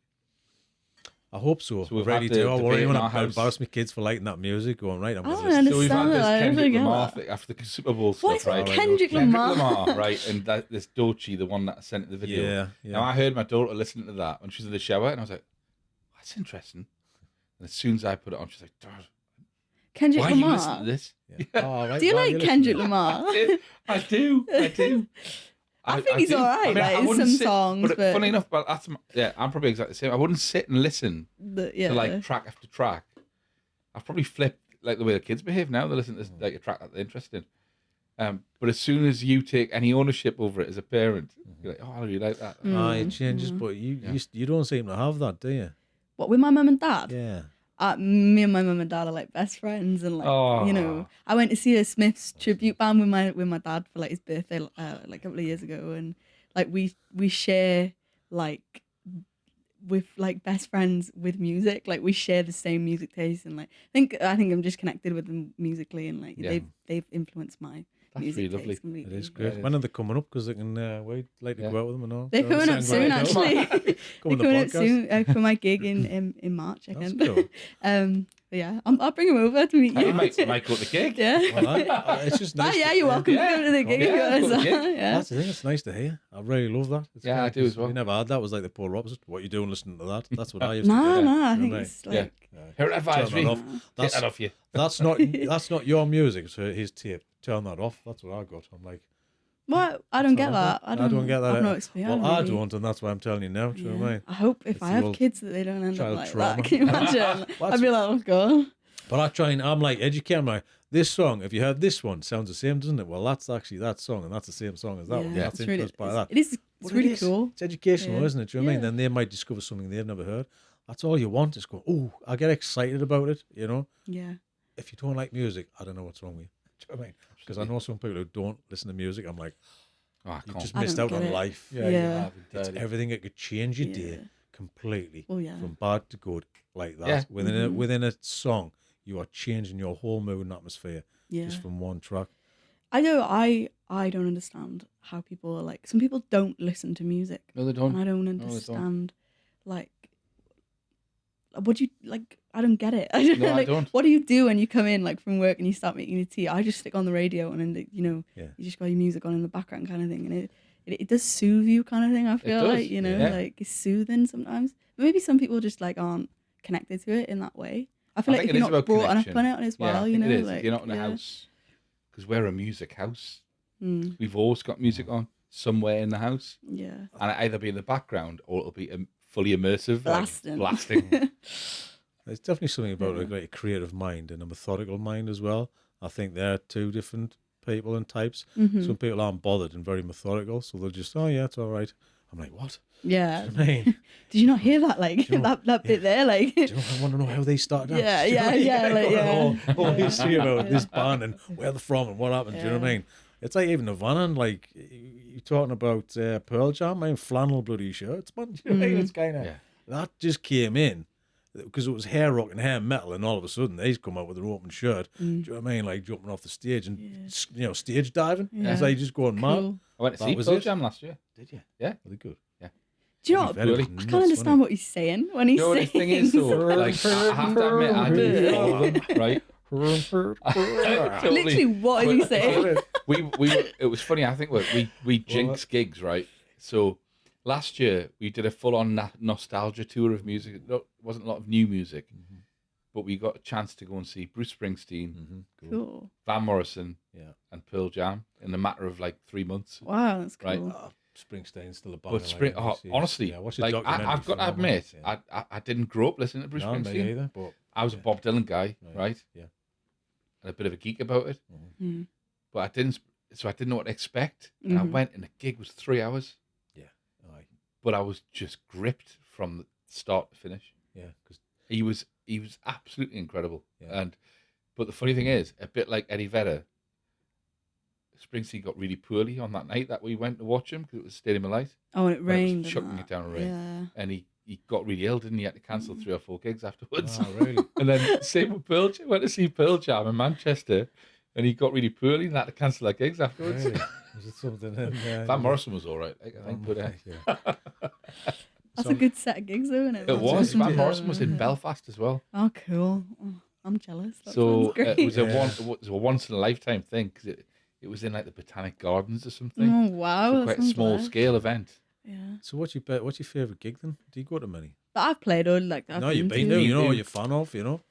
I hope so. So we've Ready had the to. I debate worry in when our I house. embarrass my kids for liking that music. Going right, I'm I gonna don't listen. So we've had understand this it. I Kendrick don't get Lamar that. thing after the Super Bowl Why stuff, is it right? Kendrick Kendrick Lamar? Lamar, right? And this Doechii, the one that sent the video. Yeah, yeah. Now I heard my daughter listening to that when she was in the shower, and I was like, "That's interesting." And as soon as I put it on, she's like, "Dad, Kendrick why are you Lamar. listening to this?" Yeah. Oh, right, Do you why are like listening Kendrick to it? Lamar? I do. I think he's do. all right, like, I in wouldn't some songs, but- funny enough, but I'm probably exactly the same. I wouldn't sit and listen Yeah. to like track after track. I've probably flipped like the way the kids behave now. They listen to like a track that they're interested in. But as soon as you take any ownership over it as a parent, you're like, "Oh, I really like that." It changes, but you don't seem to have that, do you? What, with my mum and dad? Yeah. Me and my mum and dad are like best friends, and like you know, I went to see a Smiths tribute band with my dad for like his birthday like a couple of years ago, and like we share like with like best friends with music, like we share the same music taste, and like I think I'm just connected with them musically, and like Yeah. they've influenced my That's music really lovely. taste completely. It is Yeah, great. it is. When are they coming up? Because they can wait like to Yeah. go out with them and all. They're So coming up sounds soon, like- actually. Come They're on the coming up podcast. soon for my gig in March That's again. cool. But yeah, I'll bring him over to meet I you. might go to the gig. Yeah. Well, it's just nice. Oh, yeah, to- you're welcome Yeah. to go to the gig Yeah, if you go to the want gig. to. Yeah. That's the thing. It's nice to hear. I really love that. It's Yeah, I great, do as 'cause well. We never had that. It was like the polar opposite. What you doing listening to that? That's what I used to No, do. no, I You think know it's what Yeah. like Her advisory. Turn that off. Take that off you. That's not your music. So his tape. Turn that off. That's what I got. I'm like, what? I don't get That's that. I don't get that. I've either. no experience. Well, I don't, and that's why I'm telling you now. Do you know what I mean? I hope if It's I the have old kids that they don't end up child like trauma. that. Can you imagine? Well, I'd be like, oh god. But I try and I'm like educating my. this song, if you heard this one, sounds the same, doesn't it? Well, that's actually that song, and that's the same song as that one. Yeah, That's it's really- influenced by that. It is. It's But really it is. cool. It's educational, Yeah. isn't it? Do you know what I mean? Yeah. Then they might discover something they've never heard. That's all you want is go, oh, I get excited about it, you know? Yeah. If you don't like music, I don't know what's wrong with you. Do you know what I mean? Because I know some people who don't listen to music, I'm like, Oh, I you can't. just I missed don't out get on it. life. Yeah, Yeah. you have It's entirely. everything that could change your Yeah. day completely. Well, yeah. From bad to good, like that. Yeah. Within a song, you are changing your whole mood and atmosphere Yeah. just from one track. I know. I don't understand how people are like. Some people don't listen to music, No, they and don't. I don't they don't. understand. Like, what do you like? I don't get it. I don't, No, I like, don't. What do you do when you come in like from work and you start making your tea? I just stick on the radio and then you just got your music on in the background kind of thing, and it does soothe you kind of thing. I feel does, like yeah. like it's soothing sometimes. But maybe some people just like aren't connected to it in that way. I feel I like think if it you're is not about brought connection. up on it as Yeah, I well, think you know, it is. like If you're not in a yeah. house, because we're a music house, Mm, we've always got music on somewhere in the house, yeah. and it'll either be in the background or it'll be fully immersive, Blasting. like blasting. There's definitely something about Yeah. a great creative mind and a methodical mind as well. I think they're two different people and types. Mhm. Some people aren't bothered and very methodical, so they'll just, oh yeah, it's all right. I'm like, what? Yeah. Do you know what I mean? Did you not hear that? Like you know- that bit there, like Do you know, I want to know how they started out. Yeah, Do you know yeah, what I mean? yeah, like, Got all yeah. history about Yeah. this band and where they're from and what happened. Do you know what I Yeah. mean? It's like even Nirvana, like you're talking about Pearl Jam, man, flannel bloody shirts, man. Do you know what I mean? It's kind of Yeah. that just came in because it was hair rock and hair metal, and all of a sudden they's come out with their open shirt. Do you know what I mean? Like jumping off the stage and stage diving. Yeah. It's like just going mad. Cool. I went to That see was Pearl it. Jam last year. Did you? Yeah. Really good. Do you know what? Very Really? I nuts, can't understand wasn't what he's saying when he's You know what the saying. thing is though? Like I have to admit, I do follow them, right? Totally. Literally, what is he saying? we it was funny. I think we jinx gigs, right? So last year we did a full on nostalgia tour of music. It wasn't a lot of new music, but we got a chance to go and see Bruce Springsteen, Cool. Van Morrison, Yeah. and Pearl Jam in a matter of like 3 months. Wow, that's Right. cool. Springsteen's still a band. But honestly, watch the like documentary, I've got to phenomenal. admit, I didn't grow up listening to Bruce No, me Springsteen. either, but I was a Bob Dylan guy, right? Yeah. And a bit of a geek about it. Mm. But I didn't know what to expect. And I Mhm. went and the gig was 3 hours. Aye. But I was just gripped from the start to finish. Yeah, because He was absolutely incredible. Yeah. But the funny thing is, a bit like Eddie Vedder, Springsteen got really poorly on that night that we went to watch him because it was Stadium of Light. Oh, and it But rained. It was and chucking that. it down with rain. Yeah. And he got really ill, didn't he? He had to cancel 3 or 4 gigs afterwards. oh, really? And then same with Pearl Jam. Went to see Pearl Jam in Manchester, and he got really poorly and had to cancel their gigs afterwards. Really? Was it something in there? Van Morrison was all right, I think, but yeah. That's a good set of gigs, though, isn't it? it was. Listen to Van it. Morrison was in Belfast as well, Oh, cool. Oh, I'm jealous. That so sounds great. it was Yeah. it was a once in a lifetime thing because it was in like the Botanic Gardens or something. Oh, wow. So that quite a sounds small nice. scale event. Yeah. So what's your favourite gig then? Do you go to many? That I've played or like I've No, you've been to. to. You know You- what you're a fan of. You know,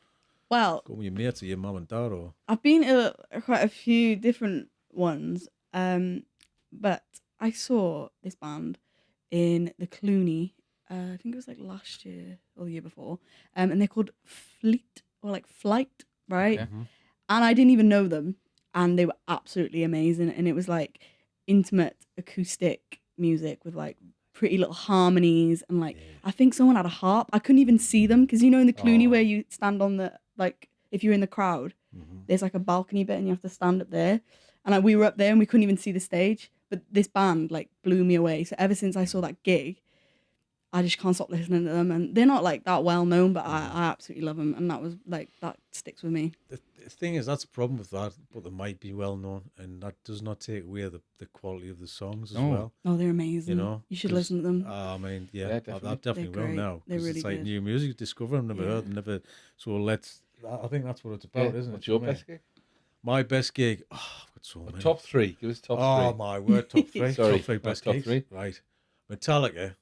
Well, go with your mates or your mum and dad or. I've been to quite a few different ones, but I saw this band in the Clooney. I think it was like last year or the year before, and they're called Fleet or like Flight, right? Okay. And I didn't even know them, and they were absolutely amazing. And it was like intimate acoustic music with like pretty little harmonies, and like I think someone had a harp. I couldn't even see them because you know in the Clooney Oh. where you stand on the like if you're in the crowd, there's like a balcony bit and you have to stand up there. And we were up there and we couldn't even see the stage. But this band like blew me away. So ever since I saw that gig, I just can't stop listening to them. And they're not like that well known, but I absolutely love them. And that was like, that sticks with me. The thing is, that's the problem with that, but they might be well known, and that does not take away the quality of the songs as No. well. Oh, they're amazing. You know, you should 'cause, listen to them. I mean, Yeah, yeah, definitely. I definitely They're will great. now. They're 'Cause really it's like good. new music, discover them, never Yeah. heard them, never. So I think that's what it's Yeah. about, isn't it? What's your Do you know what I mean? best gig? My best gig. Oh, I've got so many. Top 3. Give us top Oh 3. my word, top three. Sorry, top three best top gigs. 3. Right. Metallica.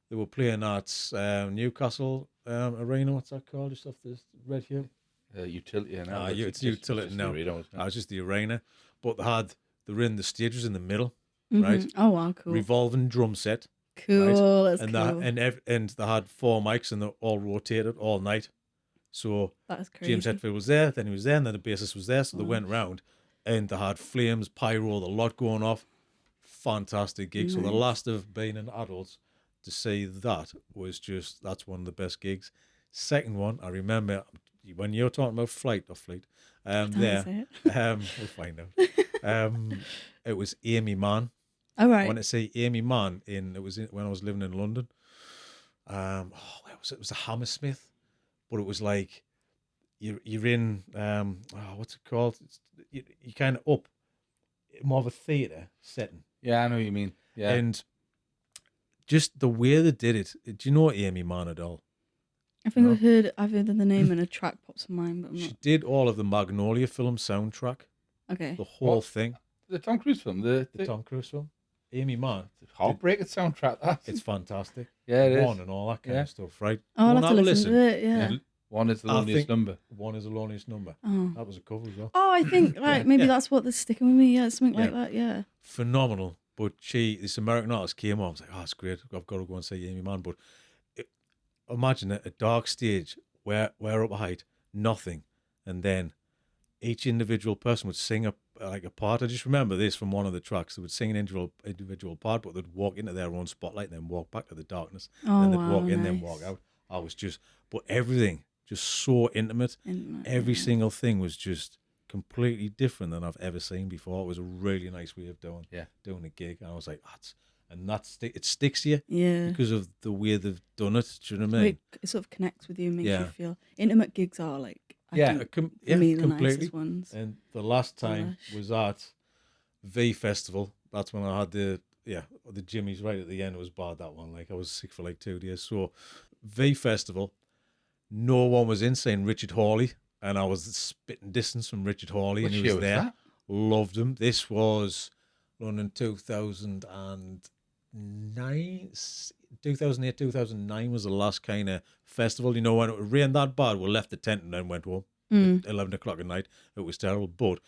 They were playing at Newcastle Arena. What's that called? Just off the Red Hill. Utility. Yeah, now, Ah, but it's just utility now. the arena, wasn't it? I was just the arena, but the stage was in the middle, Mhm. right? Oh, wow, cool. Revolving drum set, Cool. That's and cool. and they had 4 mics and they all rotated all night. So That's crazy. James Hetfield was there, then he was there, and then the bassist was there. So they went round and they had flames, pyro, the lot going off. Fantastic gig. So the Nice. last of being an adult to see that was just, that's one of the best gigs. Second one, I remember when you're talking about flight, Don't there, say it. we'll find out. It was Amy Mann. All I right. want to say Amy Mann when I was living in London. Where was it? It was the Hammersmith, but it was like you're in what's it called? You kind of up more of a theatre setting, Yeah, I know what you mean. Yeah. and just the way they did it. Do you know Amy Mann at all? I think No. I've heard of the name and a track pops in mind, but I'm She not. did all of the Magnolia film soundtrack, Okay. the whole What? thing, The Tom Cruise film, the Tom Cruise film. Amy Mann, heartbreaking soundtrack. That. it's fantastic. Yeah, it One is. and all that kind Yeah. of stuff, right? Oh, I'll Go and have to listen to it. Yeah. Yeah. One is the I loneliest think- number. One is the loneliest number. Oh. That was a cover as well. Oh, I think maybe Yeah. that's what they're sticking with me. Yeah, something like Yeah. that. Yeah. Phenomenal. But this American artist came on. I was like, oh, it's great. I've got to go and see Amy Mann. But imagine a dark stage where we're up height, nothing, and then each individual person would sing a part. I just remember this from one of the tracks. They would sing an individual part, but they'd walk into their own spotlight and then walk back to the darkness. Oh, then they'd wow, walk in, then nice. walk out. I was just, but everything just so intimate. Intimate, Every yeah. single thing was just completely different than I've ever seen before. It was a really nice way of doing a gig, and I was like, it sticks to you Yeah. because of the way they've done it. Do you know what I mean? It sort of connects with you, makes Yeah. you feel intimate. Gigs are like, I Yeah, think, Com- for me, the completely. nicest ones. And the last time Lush. was at V Festival. That's when I had the Jimmy's right at the end. It was bad, that one. Like I was sick for like 2 days. So V Festival, no one was in saying Richard Hawley, and I was spitting distance from Richard Hawley, Which and he year was was there. that? Loved him. This was London 2009. 2008, 2009 was the last kind of festival. You know, when it rained that bad, we left the tent and then went home. Mm. 11 o'clock at night. It was terrible. But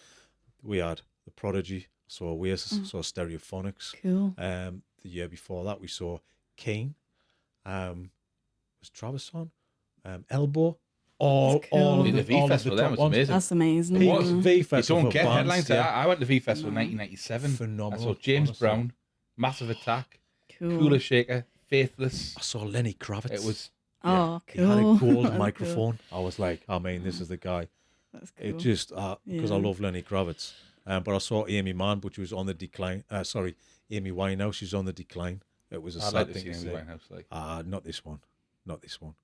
we had The Prodigy, saw Oasis, saw Stereophonics. Cool. The year before that, we saw Kane. Was Travis on? Elbow. All cool. of The the, V all of the Festival then top was ones. amazing. That's amazing. It was. yeah. V You Festival don't for get bands, headlines. yeah. I went to V Festival in No. 1997. Phenomenal. I saw James honestly. Brown, Massive Attack, Cool. Cooler Shaker, Faithless. I saw Lenny Kravitz. It was Oh, He had cool. a gold That's cool. microphone. I was like, this is the guy. That's cool. It just because I Yeah. love Lenny Kravitz. But I saw Amy Mann, but she was on the decline. Amy Winehouse. She's on the decline. It was a I'd sad like to thing see to Amy say. Winehouse. Like, Not this one. Not this one.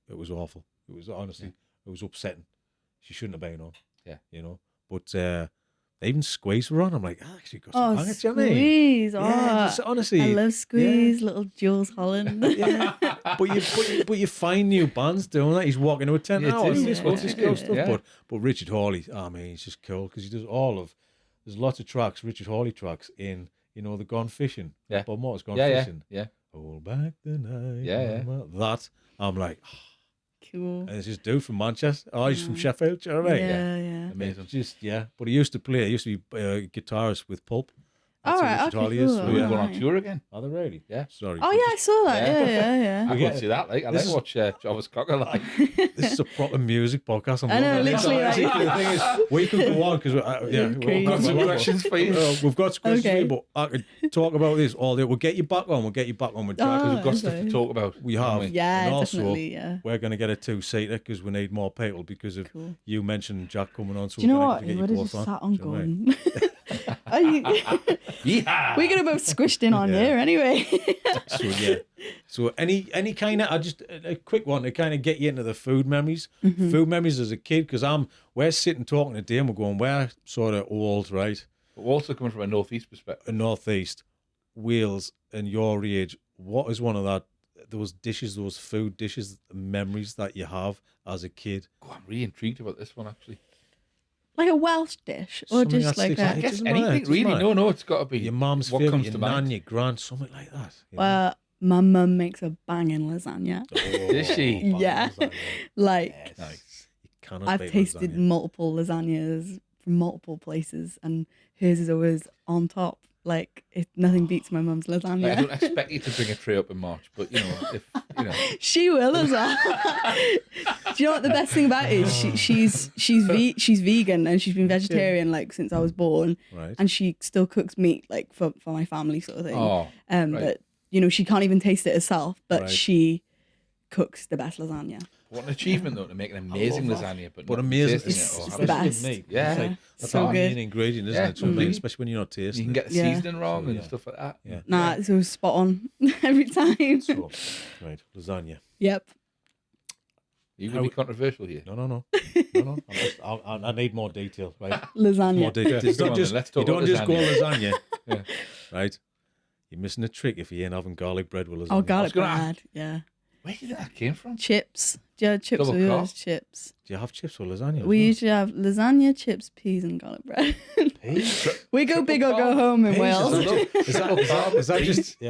It was awful. It was honestly, it was upsetting. She shouldn't have been on. Yeah. You know. But they even Squeeze were on. I'm like, actually got some Oh, bangers, do you know what I mean? Squeeze. Oh, Yeah, just honestly. I love Squeeze, little Jules Holland. Yeah, but you find new bands doing that. He's walking to a tent. Yeah, Oh, it is. this Yeah, what's this yeah, cool yeah. stuff. Yeah. But Richard Hawley, he's just cool because he does all of. There's lots of tracks, Richard Hawley tracks in the Gone Fishing. Yeah. Bob Marley's Gone yeah, Fishing. yeah. Hold back the night. Yeah, yeah. That I'm like, Cool. and it's this dude from Manchester. Oh, he's from Sheffield. Do you know what I mean? Yeah, yeah. Amazing. It's just but he used to play. He used to be a guitarist with Pulp. That's All who right, Richard okay, Hawley cool. is. So, We're yeah. going on Right. tour again. Are they really? Yeah. Sorry. Oh, yeah, I saw that. Yeah. Yeah. I We got get- to see that. Like, I this like to watch Jarvis Cocker live. This is a proper music podcast. I'm I know, loving it. literally, Honestly, like- the thing is, we could go on because Crazy. Got some questions for you. We've got some questions for Okay. you, but I could talk about this all day. We'll get you back on. We'll get you back on with Jack. 'Cause Oh, We've got stuff to okay. talk about. We haven't have. we? Yeah, And also, definitely. Yeah. we're going to get a 2-seater because we need more people because of Cool. you mentioned Jack coming on. So Do you know we're what? gonna You get would have both just sat on Do you know what I mean? going. Yeah. We're gonna both squished in on Yeah. here anyway. So yeah. So any kind of a quick one to kind of get you into the food memories. Mm-hmm. Food memories as a kid because we're sitting talking today and we're going, we're sort of old, right? But we're also coming from a northeast perspective. Northeast, Wales, and your age, what is one of those dishes, those food dishes, memories that you have as a kid? Oh, I'm really intrigued about this one actually. Like a Welsh dish, or Something just that like sticks out. I a. guess doesn't matter, it anything doesn't really. matter. No, it's got to be Your mum's what favourite, comes your to nan, mind. your gran, something like that. you know? Well, my mum makes a banging lasagna. Is she? bang, Yeah. lasagna. Like Yes. Nice. You cannot I've beat tasted lasagna. multiple lasagnas from multiple places, and hers is always on top. Like, nothing beats my mum's lasagna. Like, I don't expect you to bring a tray up in March, but you know, if you know, She will as well. Do you know what the best thing about it is? She's vegan and she's been vegetarian like since I was born, Right. and she still cooks meat like for my family sort of thing. oh, right. But you know, she can't even taste it herself, but Right. she cooks the best lasagna. What an achievement though to make an amazing lasagna, but not amazing. tasting It's it or just having the it. best. Meat. Yeah. It's like, that's So our good. main ingredient, isn't Yeah. it? So meat, especially when you're not tasting You can get the Yeah. seasoning wrong So, and yeah. stuff like that. Yeah. Nah, it was spot on every time. So, right, lasagna. Yep. You can be controversial here. No. I need more detail, right? Lasagna. More detail. It's Come not on just, then, let's you talk don't about just go lasagna. lasagna, Yeah. right? You're missing a trick if you ain't having garlic bread with lasagna. Oh, garlic gonna bread. Yeah. Where do you think that came from? Chips. Do you have chips Double or yours? cross? Chips. Do you have chips with lasagna? as We well? usually have lasagna, chips, peas, and garlic bread. Peas? We go big or go carb. home in Peas, Wales.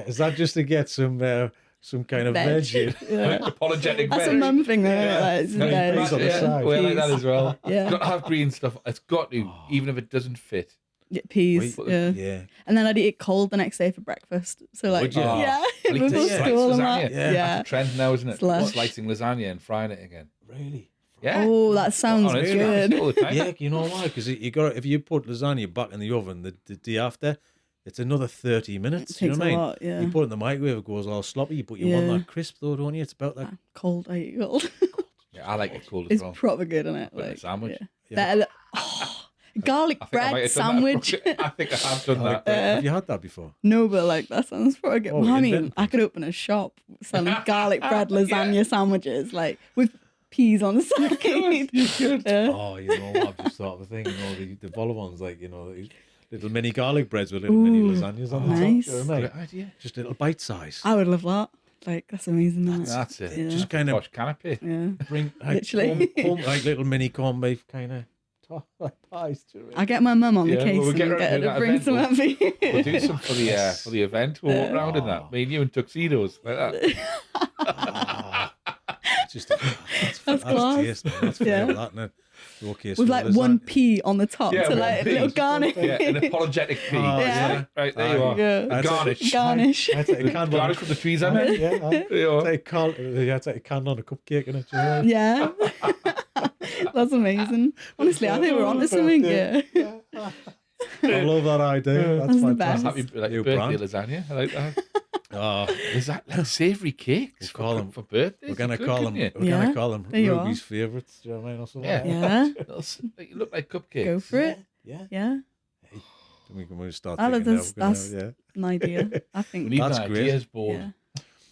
Is that just to get some kind of veg in? Yeah. Apologetic That's a veg. mum thing, though. Isn't it? Like, it's Yeah, veg. peas on the Yeah, side. we like that Peas. as well. Yeah. It's got to have green stuff. It's got to, even if it doesn't fit. Yeah, peas. Wait, Yeah. Yeah. And then I'd eat it cold the next day for breakfast. So like, Would you? yeah, I like to before slice school and lasagna. that. Yeah. Yeah. That's a trend now, isn't it? Slush. Slicing lasagna and frying it again. Really? Yeah. Oh, that sounds On Instagram, good. all the time. Yeah, you know why? Because you got if you put lasagna back in the oven the day after, it's another 30 minutes. It You know takes what I a mean? lot, yeah. You put it in the microwave, it goes all sloppy, but you want Yeah. that crisp though, don't you? It's about that. Cold, I eat cold. Yeah, I like it cold as It's well. proper good, isn't it? Put it in a sandwich. Yeah. That- garlic I think I might bread have done sandwich. that. I think I have done that. Have you had that before? No, but like that sounds pretty good. Oh, Well, I mean, invent I could open a shop selling garlic bread lasagna sandwiches, like with peas on the side. You could. Yeah. Oh, you know what? I've just thought of a thing. You know, the Voller ones, like, you know, these little mini garlic breads with little mini Ooh, lasagnas on the nice. top. You know what I mean? Great idea. Just a little bite size. I would love that. Like that's amazing. Isn't it? That's it. Yeah. Just kind of Watch canopy. Yeah. bring like, Literally. like little mini corned beef kind of pies to it. I get my mum on the Yeah, case well, we'll and get get her her to to that bring event. some up for you. We'll do some for the event. We'll walk around in that. Me and you in tuxedos like that. Ah, just That's class. taste, man. That's Yeah. flavour, that, isn't it? Okay, so With like lasagna. one pea on the top Yeah, to one like a pea. little garnish. Yeah, an apologetic pea. Oh, yeah. Right, there you are. Yeah. That's it. Garnish. Garnish. I take a candle. Garnish from the trees, I mean. Yeah, There you are. take a candle on a cupcake and it. Yeah. That's amazing. Honestly, I think we're onto something. Yeah. I love that idea. That's That's the fantastic. best. Happy like New birthday brand. lasagna. I like that. Oh, Is that like savoury cakes We'll call them- for birthdays? we're gonna Good, call them. couldn't We're Yeah, gonna call them there you are. Ruby's favourites. Do you know what I mean? Or something Yeah. like that. Yeah. They look like cupcakes. Go for it. Yeah. Yeah. Then we can start Oh, thinking that's- now. We're that's- gonna- An idea. I We think. need That's an great. ideas board. Yeah.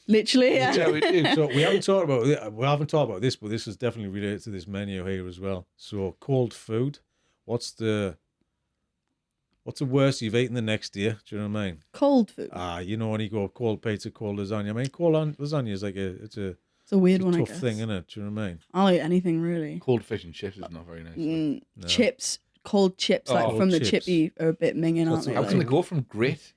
Literally, yeah. Yeah, we do. yeah. So we haven't talked about this, but this is definitely related to this menu here as well. So cold food. What's the worst you've eaten the next year? Do you know what I mean? Cold food. You know when you go cold pizza, cold lasagna. I mean, lasagna is like it's a It's a weird one, I tough guess. thing, isn't it? Do you know what I mean? I'll eat anything really. Cold fish and chips is not very nice. Mm, No. Chips, cold chips, like Oh, from the chips. chippy are a bit minging, aren't What's they? it- How can they Like, go from great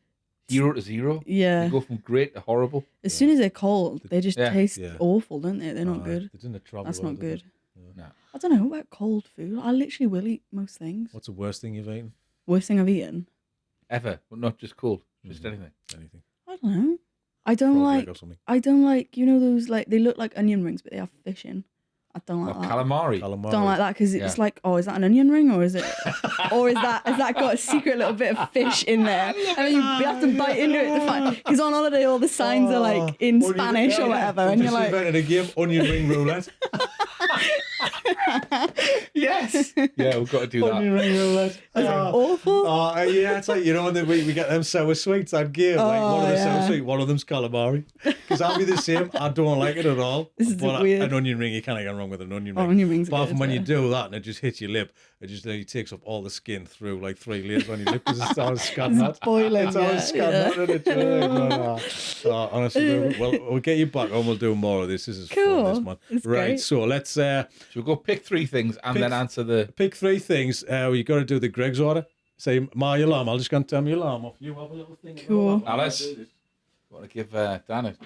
0 to 0? yeah. They go from great to horrible. As soon as they're cold, they just Yeah. taste Yeah. awful, don't they? They're not Aye, good. They didn't travel That's well, not did good. No. I don't know about cold food. I literally will eat most things. What's the worst thing you've eaten? Worst thing I've eaten. Ever, but not just cold, just anything. Anything? I don't know. I don't Frog like. leg or something? I don't like. You know those like they look like onion rings, but they have fish in. I don't like Or that. calamari. Calamari. Don't like that because it's Yeah. like, oh, is that an onion ring or is it, or is that got a secret little bit of fish in there? And then you have to bite into it because on holiday all the signs are like in Onion- Spanish or yeah, whatever, we and you're just like, invented a game, onion ring roulette. Yes. Yeah, we've got to do Onion that. ring roulette. that's awful. Oh, yeah, it's like, you know, when we get them sour sweets, that game. Like, one of the sour yeah. sweets, one of them's calamari. Because I'll be the same. I don't like it at all. This is but weird. An onion ring, you can't get wrong with an onion Oh, ring. onion rings are Apart good, from when you yeah. do that and it just hits your lip, it takes up all the skin through like 3 layers on your lip because it's always scanning that. boiling, It's always yeah, scanning that, isn't it? Honestly, we'll get you back and we'll do more of this. This is Cool. fun, this man. It's Right, great. so let's So we'll go pick 3 things and Pick- then answer the. pick 3 things. You got to do the Greg's order. Say, my alarm. I'll just go and turn my alarm off. You have a little thing. Cool. Alice, want to give Dan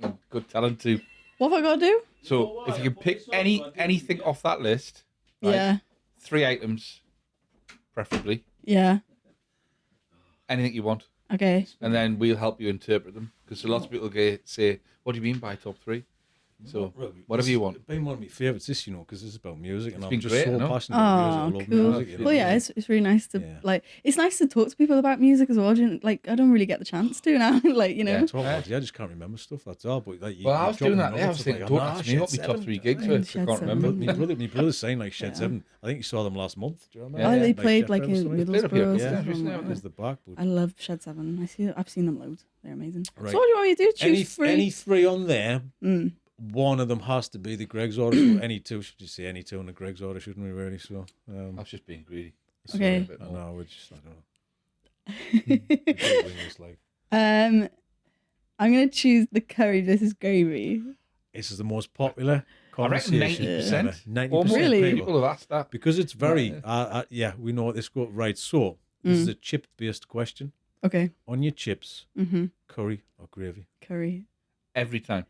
a good talent too. What have I got to do? So if you can pick anything off that list, right, Yeah, 3 items, preferably, yeah. anything you want. Okay. and then we'll help you interpret them. Because lots of people say, "What do you mean by top 3?" So whatever you want. It's been one of my favourites, this, you know, because this is about music, and It's I'm been just great, so no? passionate about music. I Oh, love cool. music. you know. Well, yeah, it's really nice to Yeah. like. It's nice to talk to people about music as well. Like, I don't really get the chance to now. Like, you know. Yeah. Talk about it, I just can't remember stuff. That's all. But like, Well, I was doing that. there. Yeah, I was thinking, don't ask me what my top 3 gigs were. 'Cause I Shed can't Seven. remember. My brother's saying like Shed Yeah. 7. I think you saw them last month. Do you remember? Yeah, Oh, they yeah. played Chef like Ever in something. Played up here, Middlesbrough. or yeah. something Recently, like There's that. the back. But I love Shed 7. I've seen them loads. They're amazing. Right. So what do you want me to do? Choose any 3. 3 on there. Mm. One of them has to be the Greg's order. So any 2, should you say any 2 in the Greg's order, shouldn't we, really? So, I was just being greedy. Okay. A bit I more. know, we're just, I don't know. It's like, I'm gonna choose the curry versus gravy. this is the most popular I reckon conversation 90%. ever. 90% Almost Really? people have asked that. Because it's very, Right. yeah, we know what this goes. Right, so this is a chip-based question. Okay. On your chips, Mm-hmm. curry or gravy? Curry. Every time.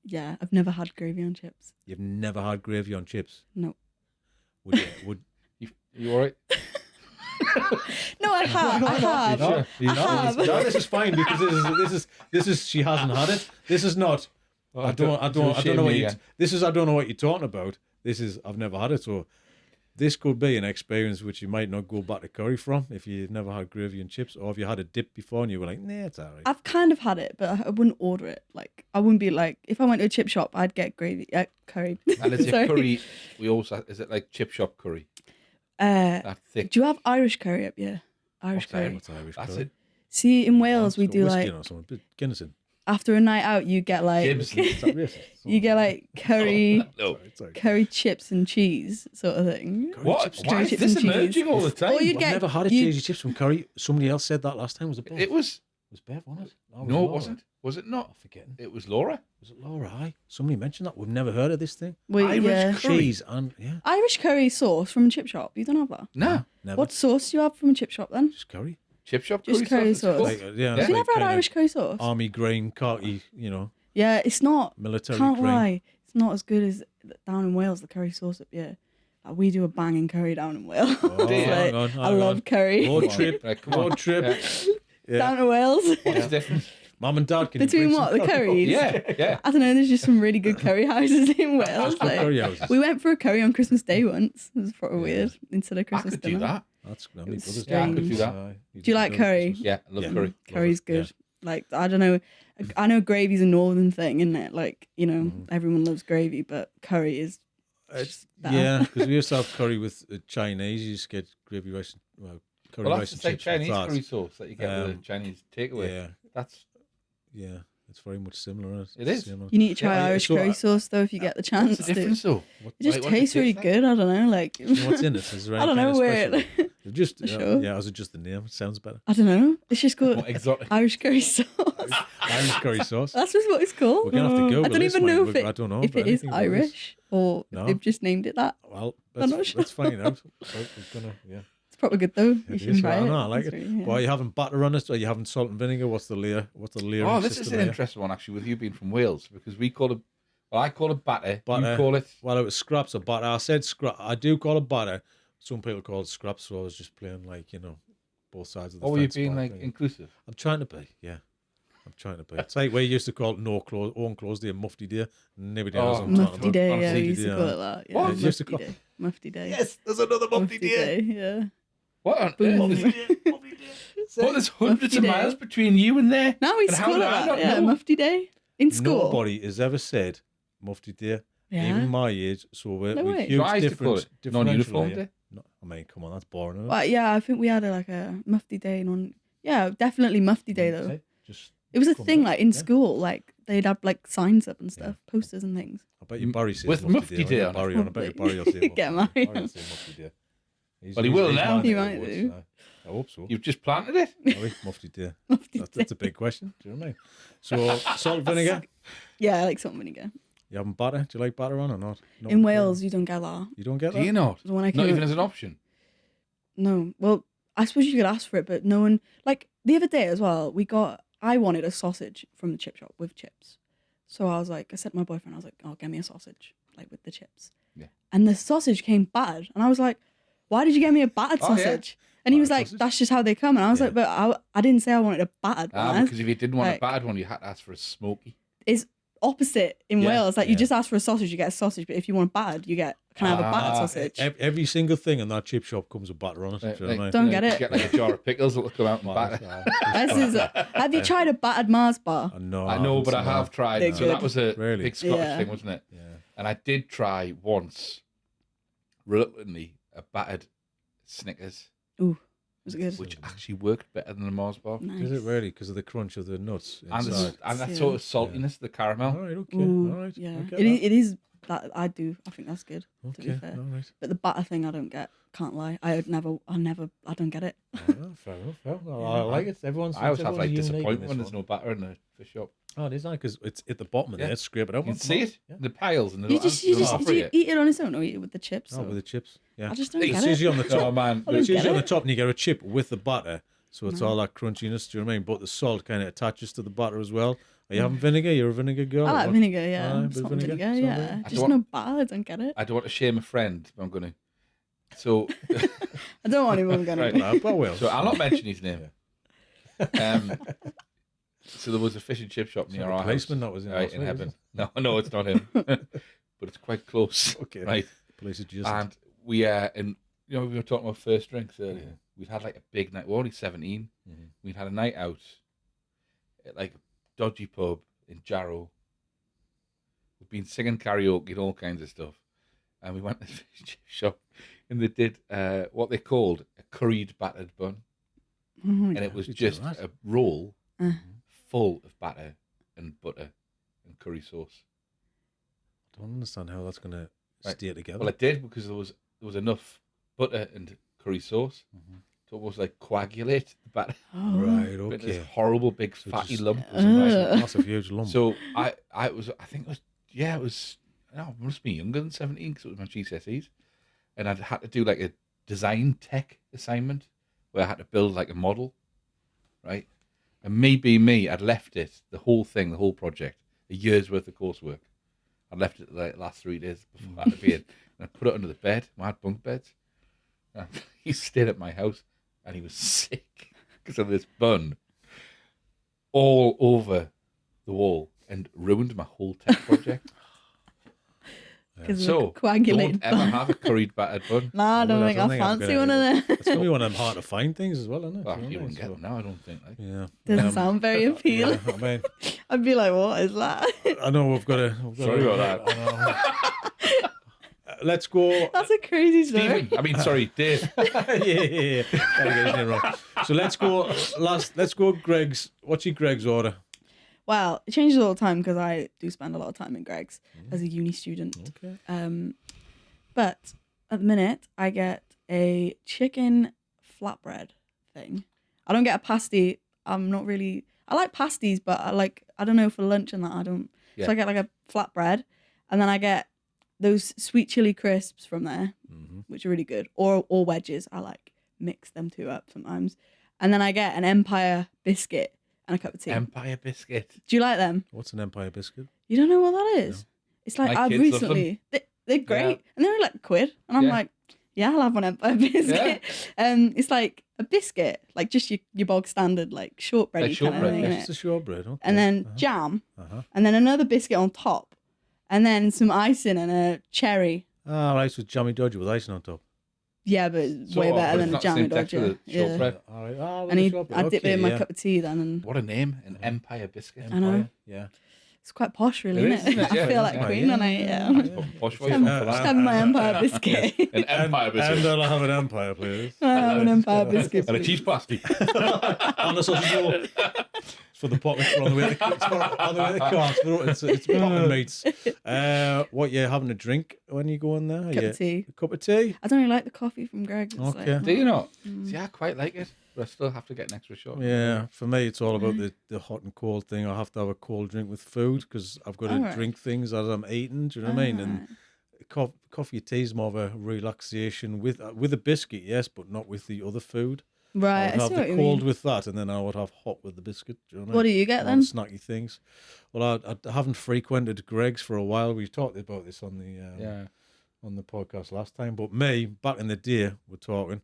Yeah, I've never had gravy on chips. You've never had gravy on chips? No. Would You all right? No, I have. I have. Sure. I have. No, this is fine because this is she hasn't had it. This is not. Oh, I don't know what you. again. This is I don't know what you're talking about. This is I've never had it, so this could be an experience which you might not go back to curry from if you've never had gravy and chips, or if you had a dip before and you were like, nah, it's alright. I've kind of had it, but I wouldn't order it. Like, I wouldn't be like, if I went to a chip shop, I'd get gravy, curry. And is Sorry. it curry? We also is it like chip shop curry? Uh, That thick. do you have Irish curry up here? Irish What's that? curry. What's Irish That's curry? it. See, in Wales, we It's got do whiskey like, or something. Bit Guinness in. after a night out, you get like, Jameson. Is that racist? you get like curry, No. Sorry. curry chips and cheese sort of thing. Curry What? chips. Why Curry is chips this and cheese. emerging all the time? Or you'd I've get, never had a you- cheesy chips from curry. Somebody else said that last time. Was it Bev? It was. Was Bev, wasn't it? No, it Laura. wasn't. Was it not? I'm forgetting. It was Laura. Was it Laura? Aye. Somebody mentioned that. We've never heard of this thing. Wait, Irish yeah. curry. Cheese and yeah. Irish curry sauce from a chip shop. You don't have that. No. Never. What sauce do you have from a chip shop then? Just curry. Chip shop Just curry sauce. Cool. Like, yeah. Yeah. it's Have you like never had kind of Irish curry sauce? Army grain, khaki, Yeah, it's not. military Can't grain. lie, it's not as good as down in Wales. The curry sauce up here. Like, we do a banging curry down in Wales. Oh, It's hang like, on, I hang love on. curry Road Come on. trip. Right, come on. Road trip. Yeah. Yeah. down in Wales. What's the difference? Mum and Dad, can you Between bring what, some the curry? curries? Yeah, yeah. I don't know. There's just some really good curry houses in Wales. Good curry Like, houses. we went for a curry on Christmas Day once. It was probably Yeah. weird instead of I Christmas could dinner. do that. That's my was brother's Yeah, I could dad. do that. Do you like curry? Yeah, I love Yeah. curry. Curry's Love it, good. Like, I don't know. I know gravy's a northern thing, isn't it? Like, Mm-hmm. everyone loves gravy, but curry is It's, better. yeah, because we used to have curry with Chinese. You used to get gravy rice, curry Well, rice that's and the same chips with Chinese that. curry sauce that you get with a Chinese takeaway. Yeah, That's yeah, it's very much similar. Isn't It is. Similar. You need to try Yeah, Irish so curry sauce though if you get the chance. what's the to. difference though? It just Like, what tastes really like? good. I don't know, like You know what's in it? Is there I any don't kind know of where. special- It just Sure. yeah, is it just the name? It sounds better. I don't know. It's just called What exotic? Irish curry sauce. Irish curry sauce. That's just what it's called. We're gonna have to Google I don't this, even know mate. if it, I don't know if about it is anything about this. Irish or No. if they've just named it that. Well, I'm let's, not sure. let's find out. We're gonna, yeah. It's probably good though. You It should is, try right? it. No, I like It's it. really- yeah. Well, are you having batter on it? Or are you having salt and vinegar? What's the layer? What's the layer? Oh, this is an interesting one actually. With you being from Wales, because we call it. Well, I call it batter. Batter. You call it. Well, it was scraps or batter. I said scrap. I do call it batter. Some people call it scraps, so I was just playing like both sides of the Or were you fence. being part like thing. inclusive? I'm trying to be, yeah. I'm trying to be. It's like we used to call it own close day, mufti day. Nobody knows what I'm talking Mufti about. day, yeah, Honestly, we used to yeah. call it that. Yeah, What? It used to Mufti call- day. Mufti day. Yes, there's another mufti day. Yeah. What on Boom. earth? Well, there's hundreds of Mufti day. miles between you and there. Now we And how call it did I that. not Yeah, know? Mufti day in school. Nobody has ever said mufti day, Yeah. even my age. So we're, No we're way. huge So I used to call difference. it non-uniform differentially, day. No, I mean, come on, that's boring. Isn't it? Well, yeah, I think we had like a Mufti day on. Yeah, definitely Mufti day though. See? Just It was a come thing back, like in yeah. school, like they'd have like signs up and stuff, posters and things. I bet you Barry says With mufti mufti day on it. on it. Barry on. I bet you Barry will say mufti Get day. married. Barry will say mufti day. Well, he will now. man He of the might woods, do. aye. I hope so. You've just planted it. Barry, mufti day. Mufti That's a big question. Do you know what I mean? So, salt, vinegar. Yeah, I like salt and vinegar. You having batter? Do you like batter on or not? Not In with Wales, you don't get that. cream? You don't get Do that? you not? So when I Not came even up- as an option. No, well, I suppose you could ask for it, but no one. Like the other day as well, I wanted a sausage from the chip shop with chips, so I said to my boyfriend, I was like, "Oh, get me a sausage, like with the chips." Yeah. And the sausage came battered, and I was like, "Why did you get me a battered Oh, yeah. sausage?" And he was Battered like, sausage? that's just how they come. And I was Yeah. like, but I didn't say I wanted a battered one. Because if you didn't want Like- a battered one, you had to ask for a smoky. It's opposite in Yeah. Wales. Like, you Yeah. just ask for a sausage, you get a sausage. But if you want battered, you get, can I have a battered Ah, sausage? Every single thing in that chip shop comes with batter on it. Like, do you know what I mean? Don't you get you it. Get like a jar of pickles that will come out and batter. This is have you tried a battered Mars bar? No, I know, but I have tried. They're So that good. was a Really? big Scottish Yeah. thing, wasn't it? Yeah. And I did try once, reluctantly, a battered Snickers, Was it good? which actually worked better than a Mars bar. Nice. Is it really? Because of the crunch of the nuts And, inside? and that Yeah. sort of saltiness, the caramel. All right, okay. Ooh, all right. yeah. I get It is that I think that's good. that. to be Okay, fair. all right. But the batter thing, I don't get. Can't lie. I don't get it. Fair enough. Well, I like it. Everyone's. I always have like everyone's unique in disappointment this when there's one. no batter in the fish shop. Oh, it is nice because it's at the bottom of Yeah. there. Scrape it out. You can see it Yeah. in the piles and You just did you eat it on its own or eat it with the chips? Oh, or- with the chips. Yeah. I just don't It's get It's usually it. on the top. Oh man, I don't It's get usually on the it. top, and you get a chip with the butter, so it's all that crunchiness. Do you know what I mean? But the salt kind of attaches to the butter as well. Are you having vinegar? You're a vinegar girl. I or like what? vinegar, yeah. Aye, bit of Salt vinegar, vinegar, salt yeah. vinegar. I Just don't- no batter, I don't get it. I don't want to shame a friend, but I'm going to. So, I don't want anyone going Right. to. Well. so I'll not mention his name. So there was a fish and chip shop near a our house. policeman that was in right, Las in Vegas, heaven. No, it's not him. But it's quite close. Okay. Right. Police adjacent. And we and we were talking about first drinks earlier. We'd had like a big night. We're only 17. Mhm. We'd had a night out at like a dodgy pub in Jarrow. We've been singing karaoke and all kinds of stuff. And we went to the fish and chip shop and they did what they called a curried battered bun. Oh my And God. it was Did you just do that? a roll Uh. full of batter and butter and curry sauce. I don't understand how that's going to Right. stay together. Well, it did because there was enough butter and curry sauce to almost like coagulate the batter. Oh. Right, But okay. this horrible big So fatty just- lump. It was a Ugh. massive, huge lump. So I think it was no, it must be younger than 17 because it was my GCSEs, and I'd had to do like a design tech assignment where I had to build like a model, right? And me being me, I'd left it, the whole project, a year's worth of coursework. I left it the last 3 days before I had to be in, and I put it under the bed. I had bunk beds. And he stayed at my house, and he was sick because of this bun all over the wall and ruined my whole tech project. Because So, coagulated. don't ever have a curried battered bun. Nah, I don't Well, think I I don't think I'm fancy gonna- one of them. It's going to be one of them hard to find things as well, isn't it? Well, Do you you know what I wouldn't get mean? them now, I don't think. Like. Yeah. Doesn't sound very appealing. Yeah, I mean, I'd be like, what is that? I know we've got to. Sorry about that. Let's go. That's a crazy story. Stephen, sorry, Dave. yeah. Gotta get his name wrong. So let's go. Let's go. Greg's. What's your Greg's order? Well, it changes all the time because I do spend a lot of time in Greg's as a uni student. Okay. But at the minute, I get a chicken flatbread thing. I don't get a pasty. I'm not really. I like pasties, but I don't know, for lunch and that I don't. Yeah. So I get like a flatbread, and then I get those sweet chili crisps from there, which are really good, or wedges. I like mix them two up sometimes, and then I get an Empire biscuit and a cup of tea. Empire biscuit. Do you like them? What's an Empire biscuit? You don't know what that is? It's like My I've kids love recently. They're great, Yeah. and they're like £1, and I'm Yeah. like, yeah, I'll have one Empire biscuit. It's like a biscuit, like just your bog standard, like shortbread Like kind of shortbread, thing, yeah. It's innit? a shortbread. Okay. And then jam, Uh-huh. and then another biscuit on top, and then some icing and a cherry. Ah, right. So jammy dodger with icing on top. Yeah, but it's Sort way of, better but than it's a not the jammy same texture dodger. as shortbread. All right. Ah, with And the I shortbread. dip it in Okay, my yeah. cup of tea then, and What a name, an Empire biscuit. I know. Empire, Yeah. it's quite posh, really, It isn't is, it? isn't it? I feel Yeah, like yeah. Queen when I Posh just way have, for just that. have my Empire biscuit. An Empire And biscuit. I'll have an Empire, please. I have an Empire biscuit. And a please. cheese pasty. And a sausage roll. It's for the pocket for on the way to the car. It's pocket meats. What you having a drink when you go in there? Cup of tea. A cup of tea? I don't really like the coffee from Greg's. It's Okay. like, Do you not? See, I quite like it, but I still have to get an extra shot. Yeah, for me, it's all about the hot and cold thing. I have to have a cold drink with food because I've got to Alright. drink things as I'm eating. Do you know what I mean? And Alright. coffee or tea is more of a relaxation with a biscuit, yes, but not with the other food. Right, I I would see have what the you cold mean. with that, and then I would have hot with the biscuit. Do you know What do you get All then? the snacky things. Well, I haven't frequented Greg's for a while. We talked about this on the Yeah. on the podcast last time. But me, back in the day, we're talking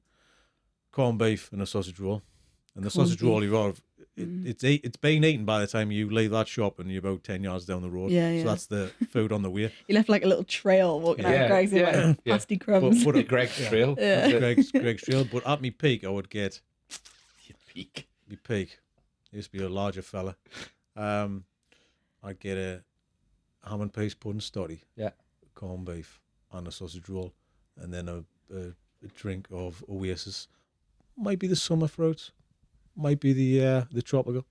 corned beef and a sausage roll. And the sausage roll you've got, it's been eaten by the time you leave that shop and you're about 10 yards down the road. Yeah, yeah. So that's the food on the way. You left like a little trail walking out of Greg's, like pasty crumbs. But The Greg's Trail. Yeah. Greg's Trail. But at me peak, I would get Your peak. me peak. I used to be a larger fella. I'd get a ham and peas pudding stotty, Yeah. corned beef, and a sausage roll, and then a drink of Oasis. Might be the summer fruits, might be the tropical.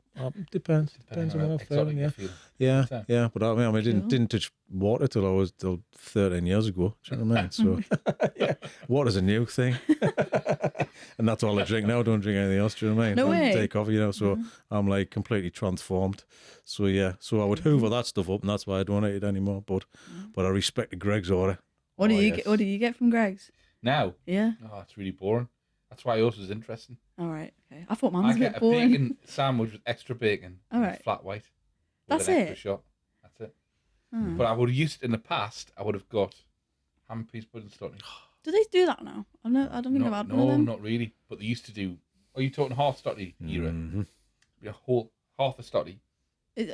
Depends on what I'm feeling. Yeah. But I didn't touch water till 13 years ago. Do you know what I mean? So water's a new thing, and that's all I drink now. I don't drink anything else. Do you know what I mean? No way. Take coffee, So I'm like completely transformed. So I would hoover that stuff up, and that's why I don't eat it anymore. But I respect Greg's order. What do you get from Greg's? Now? Yeah. Oh, it's really boring. That's why yours was interesting. All right. Okay. I thought mine I was a get bit a boring. bacon sandwich with extra bacon. All and right. Flat white. With That's an extra it? shot. That's it. Oh. But I would have used in the past. I would have got ham and peas pudding stotty. Do they do that now? I don't think I've had one of them. not really. But they used to do. Are you talking half stotty era? A whole half a stotty,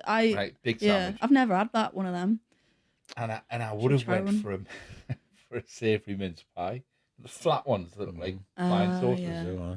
right? Big sandwich. I've never had that one of them. And I would have try went one? for a savoury mince pie. The flat ones that look like fine sausages. Yeah.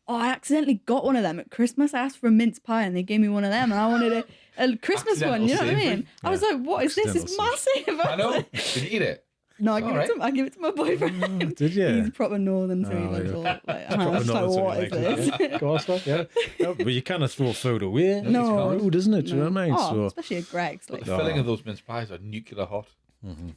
Oh, I accidentally got one of them at Christmas. I asked for a mince pie and they gave me one of them, and I wanted a Christmas one. You know what I mean? I was like, "What is this? It's massive." I know. Did you eat it? No, I give it to my boyfriend. Did you? He's proper northern, so he loves all. Like, and I was just like, "What is this?" Of course not, yeah. No, but you kind of throw food away. No. It's food, isn't it? Do you know what I mean? Oh, So especially at Greg's. But Like, the filling of those mince pies are nuclear hot.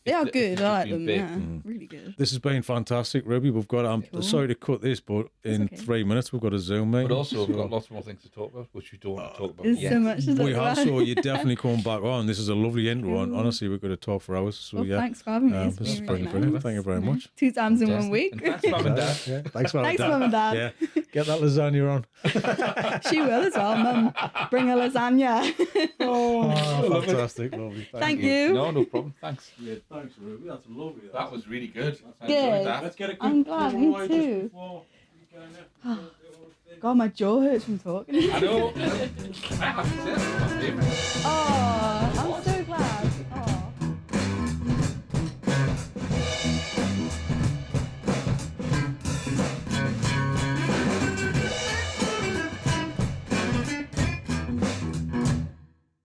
they are If good. it's I like just them. been Yeah, baked. really good. this has been fantastic, Ruby. We've got. I'm Cool. sorry to cut this, but in okay. 3 minutes we've got a Zoom meeting. But also, we've got lots more things to talk about, which we don't want to talk about There's yet. so much to talk we have, about. so you definitely come back on. This is a lovely intro, and Cool. honestly, we're going to talk for hours. So Well, yeah, thanks for having me. It's this is been really brilliant. nice. Thank you very much. 2 times in 1 And week. thanks, Mum and Dad. Yeah, thanks, Mum and Thanks, Mum and Dad. Yeah, get that lasagna on. She will as well, Mum. Bring a lasagna. Oh, fantastic, lovely. Thank you. No problem. Thanks. Yeah, thanks, Ruby. That's lovely. That was really good. I Good. enjoyed that. Let's get a I'm glad, me just too. before we go in there. God, my jaw hurts from talking. I know. I have to say, that's my favourite. Oh.